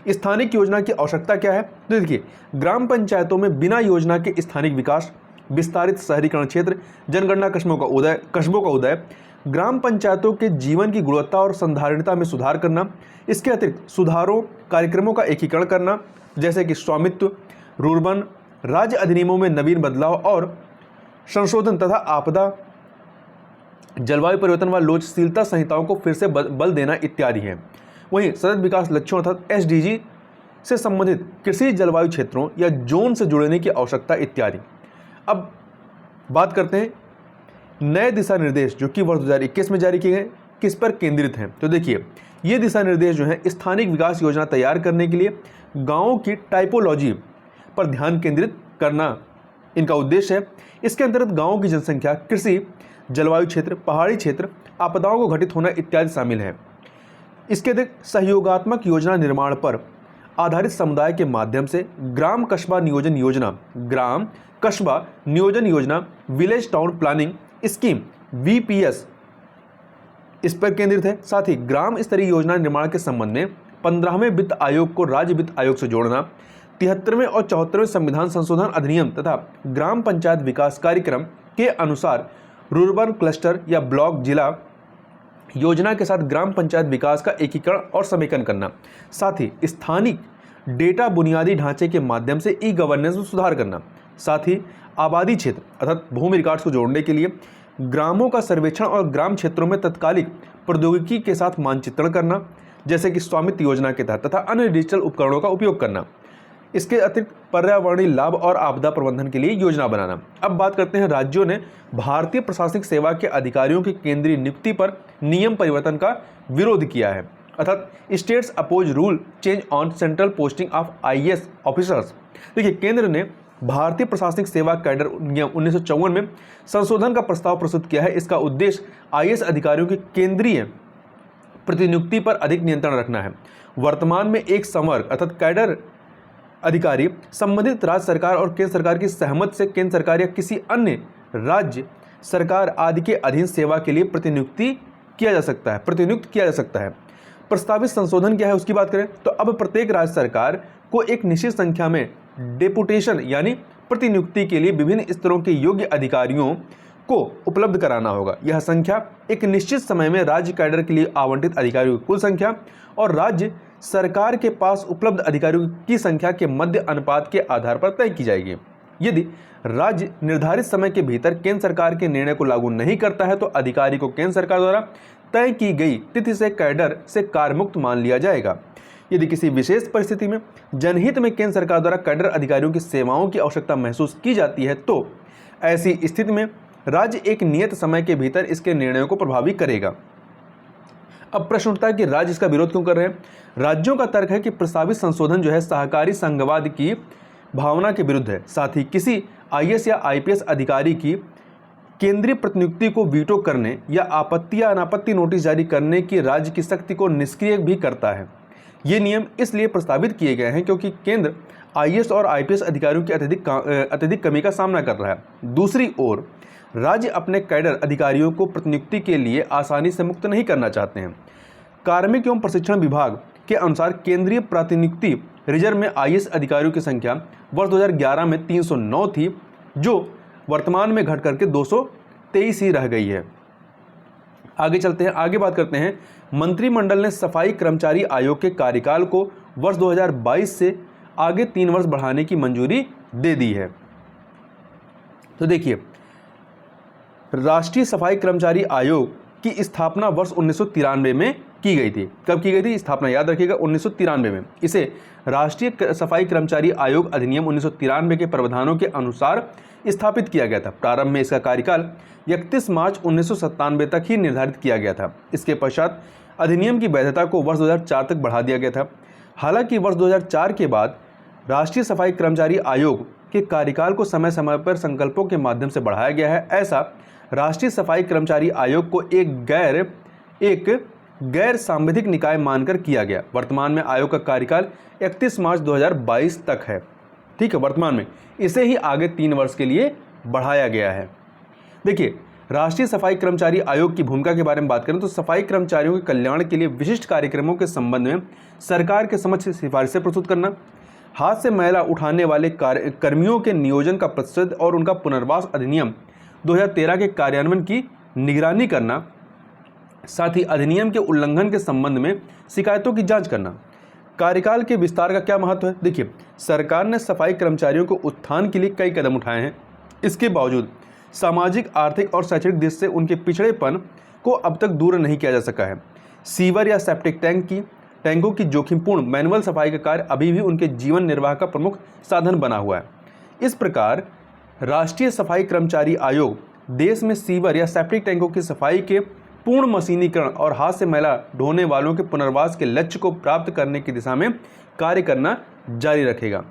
स्थानिक योजना की आवश्यकता क्या है? तो देखिए ग्राम पंचायतों में बिना योजना के स्थानिक विकास, विस्तारित शहरीकरण क्षेत्र, जनगणना कस्बों का उदय, ग्राम पंचायतों के जीवन की गुणवत्ता और संधारणता में सुधार करना। इसके अतिरिक्त सुधारों कार्यक्रमों का एकीकरण करना, जैसे कि स्वामित्व, रूर्बन, राज्य अधिनियमों में नवीन बदलाव और संशोधन तथा आपदा, जलवायु परिवर्तन व लोचशीलता संहिताओं को फिर से बल देना इत्यादि हैं। वहीं सतत विकास लक्ष्यों अर्थात SDG से संबंधित कृषि जलवायु क्षेत्रों या जोन से जुड़ने की आवश्यकता इत्यादि। अब बात करते हैं नए दिशा निर्देश जो कि वर्ष 2021 में जारी किए गए, किस पर केंद्रित हैं? तो देखिए ये दिशा निर्देश जो हैं स्थानिक विकास योजना तैयार करने के लिए गाँवों की टाइपोलॉजी पर ध्यान केंद्रित करना इनका उद्देश्य है। इसके अंतर्गत गाँवों की जनसंख्या, कृषि, जलवायु क्षेत्र, पहाड़ी क्षेत्र, आपदाओं को घटित होना इत्यादि शामिल है। इसके अतिरिक्त सहयोगात्मक योजना निर्माण पर आधारित समुदाय के माध्यम से ग्राम कस्बा नियोजन योजना, village town planning scheme VPS इस पर केंद्रित है। साथ ही ग्राम स्तरीय योजना निर्माण के संबंध में 15वें वित्त आयोग को राज्य वित्त आयोग से जोड़ना, 73वें और 74वें संविधान संशोधन अधिनियम तथा ग्राम पंचायत विकास कार्यक्रम के अनुसार रूरबन क्लस्टर या ब्लॉक जिला योजना के साथ ग्राम पंचायत विकास का एकीकरण और समेकन करना, साथ ही स्थानिक डेटा बुनियादी ढांचे के माध्यम से ई गवर्नेंस में सुधार करना, साथ ही आबादी क्षेत्र अर्थात भूमि रिकॉर्ड्स को जोड़ने के लिए ग्रामों का सर्वेक्षण और ग्राम क्षेत्रों में तत्कालिक प्रौद्योगिकी के साथ मानचित्रण करना, जैसे कि स्वामित्व योजना के तहत, तथा अन्य डिजिटल उपकरणों का उपयोग करना। इसके अतिरिक्त पर्यावरणीय लाभ और आपदा प्रबंधन के लिए योजना बनाना। अब बात करते हैं, राज्यों ने भारतीय प्रशासनिक सेवा के अधिकारियों की केंद्रीय नियुक्ति पर नियम परिवर्तन का विरोध किया है, अर्थात states oppose rule change on central posting of IAS officers. देखिए, केंद्र ने भारतीय प्रशासनिक सेवा कैडर नियम 1954 में संशोधन का प्रस्ताव प्रस्तुत किया है। इसका उद्देश्य IAS अधिकारियों की केंद्रीय प्रतिनियुक्ति पर अधिक नियंत्रण रखना है। वर्तमान में एक संवर्ग अर्थात कैडर अधिकारी संबंधित राज्य सरकार और केंद्र सरकार की सहमति से केंद्र सरकार या किसी अन्य राज्य सरकार आदि के अधीन सेवा के लिए प्रतिनियुक्त किया जा सकता है। प्रस्तावित संशोधन क्या है उसकी बात करें तो अब प्रत्येक राज्य सरकार को एक निश्चित संख्या में डेपुटेशन यानी प्रतिनियुक्ति के लिए विभिन्न स्तरों के योग्य अधिकारियों को उपलब्ध कराना होगा। यह संख्या एक निश्चित समय में राज्य कैडर के लिए आवंटित अधिकारियों की कुल संख्या और राज्य सरकार के पास उपलब्ध अधिकारियों की संख्या के मध्य अनुपात के आधार पर तय की जाएगी। यदि राज्य निर्धारित समय के भीतर केंद्र सरकार के निर्णय को लागू नहीं करता है तो अधिकारी को केंद्र सरकार द्वारा तय की गई तिथि से कैडर से कार्यमुक्त मान लिया जाएगा। यदि किसी विशेष परिस्थिति में जनहित में केंद्र सरकार द्वारा कैडर अधिकारियों की सेवाओं की आवश्यकता महसूस की जाती है तो ऐसी स्थिति में राज्य एक नियत समय के भीतर इसके निर्णयों को प्रभावी करेगा। अब प्रश्न उठता है कि राज्य इसका विरोध क्यों कर रहे हैं। राज्यों का तर्क है कि प्रस्तावित संशोधन जो है सहकारी संघवाद की भावना के विरुद्ध है, साथ ही किसी IAS या IPS अधिकारी की केंद्रीय प्रतिनियुक्ति को वीटो करने या आपत्ति या अनापत्ति नोटिस जारी करने की राज्य की शक्ति को निष्क्रिय भी करता है। ये नियम इसलिए प्रस्तावित किए गए हैं क्योंकि केंद्र IAS और IPS अधिकारियों की अत्यधिक कमी का सामना कर रहा है। दूसरी ओर राज्य अपने कैडर अधिकारियों को प्रतिनियुक्ति के लिए आसानी से मुक्त नहीं करना चाहते हैं। कार्मिक एवं प्रशिक्षण विभाग के अनुसार केंद्रीय प्रतिनियुक्ति रिजर्व में IAS अधिकारियों की संख्या वर्ष 2011 में 309 थी, जो वर्तमान में घट करके 223 ही रह गई है। आगे चलते हैं, आगे बात करते हैं। मंत्रिमंडल ने सफाई कर्मचारी आयोग के कार्यकाल को वर्ष 2022 से आगे 3 वर्ष बढ़ाने की मंजूरी दे दी है। तो देखिए, राष्ट्रीय सफाई कर्मचारी आयोग की स्थापना वर्ष 1993 में की गई थी। कब की गई थी स्थापना, याद रखिएगा 1993 में। इसे राष्ट्रीय सफाई कर्मचारी आयोग अधिनियम 1993 के प्रावधानों के अनुसार स्थापित किया गया था। प्रारंभ में इसका कार्यकाल 31 मार्च 1997 तक ही निर्धारित किया गया था। इसके पश्चात अधिनियम की वैधता को वर्ष 2004 तक बढ़ा दिया गया था। हालांकि वर्ष 2004 के बाद राष्ट्रीय सफाई कर्मचारी आयोग के कार्यकाल को समय समय पर संकल्पों के माध्यम से बढ़ाया गया है। ऐसा राष्ट्रीय सफाई कर्मचारी आयोग को एक गैर सांविधिक निकाय मानकर किया गया। वर्तमान में आयोग का कार्यकाल 31 मार्च 2022 तक है। ठीक है, वर्तमान में इसे ही आगे 3 वर्ष के लिए बढ़ाया गया है। देखिए, राष्ट्रीय सफाई कर्मचारी आयोग की भूमिका के बारे में बात करें तो सफाई कर्मचारियों के कल्याण के लिए विशिष्ट कार्यक्रमों के संबंध में सरकार के समक्ष सिफारिशें प्रस्तुत करना, हाथ से मैला उठाने वाले कर्मियों के नियोजन का प्रतिशत और उनका पुनर्वास अधिनियम 2013 के कार्यान्वयन की निगरानी करना, साथ ही अधिनियम के उल्लंघन के संबंध में शिकायतों की जांच करना। कार्यकाल के विस्तार का क्या महत्व है। देखिए, सरकार ने सफाई कर्मचारियों को उत्थान के लिए कई कदम उठाए हैं। इसके बावजूद सामाजिक, आर्थिक और शैक्षणिक दृष्टि से उनके पिछड़ेपन को अब तक दूर नहीं किया जा सका है। सीवर या सेप्टिक टैंकों की जोखिमपूर्ण मैनुअल सफाई का कार्य अभी भी उनके जीवन निर्वाह का प्रमुख साधन बना हुआ है। इस प्रकार राष्ट्रीय सफाई कर्मचारी आयोग देश में सीवर या सेप्टिक टैंकों की सफाई के पूर्ण मशीनीकरण और हाथ से मैला ढोने वालों के पुनर्वास के लक्ष्य को प्राप्त करने की दिशा में कार्य करना जारी रखेगा।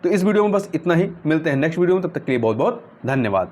तो इस वीडियो में बस इतना ही। मिलते हैं नेक्स्ट वीडियो में, तब तक के लिए बहुत बहुत धन्यवाद।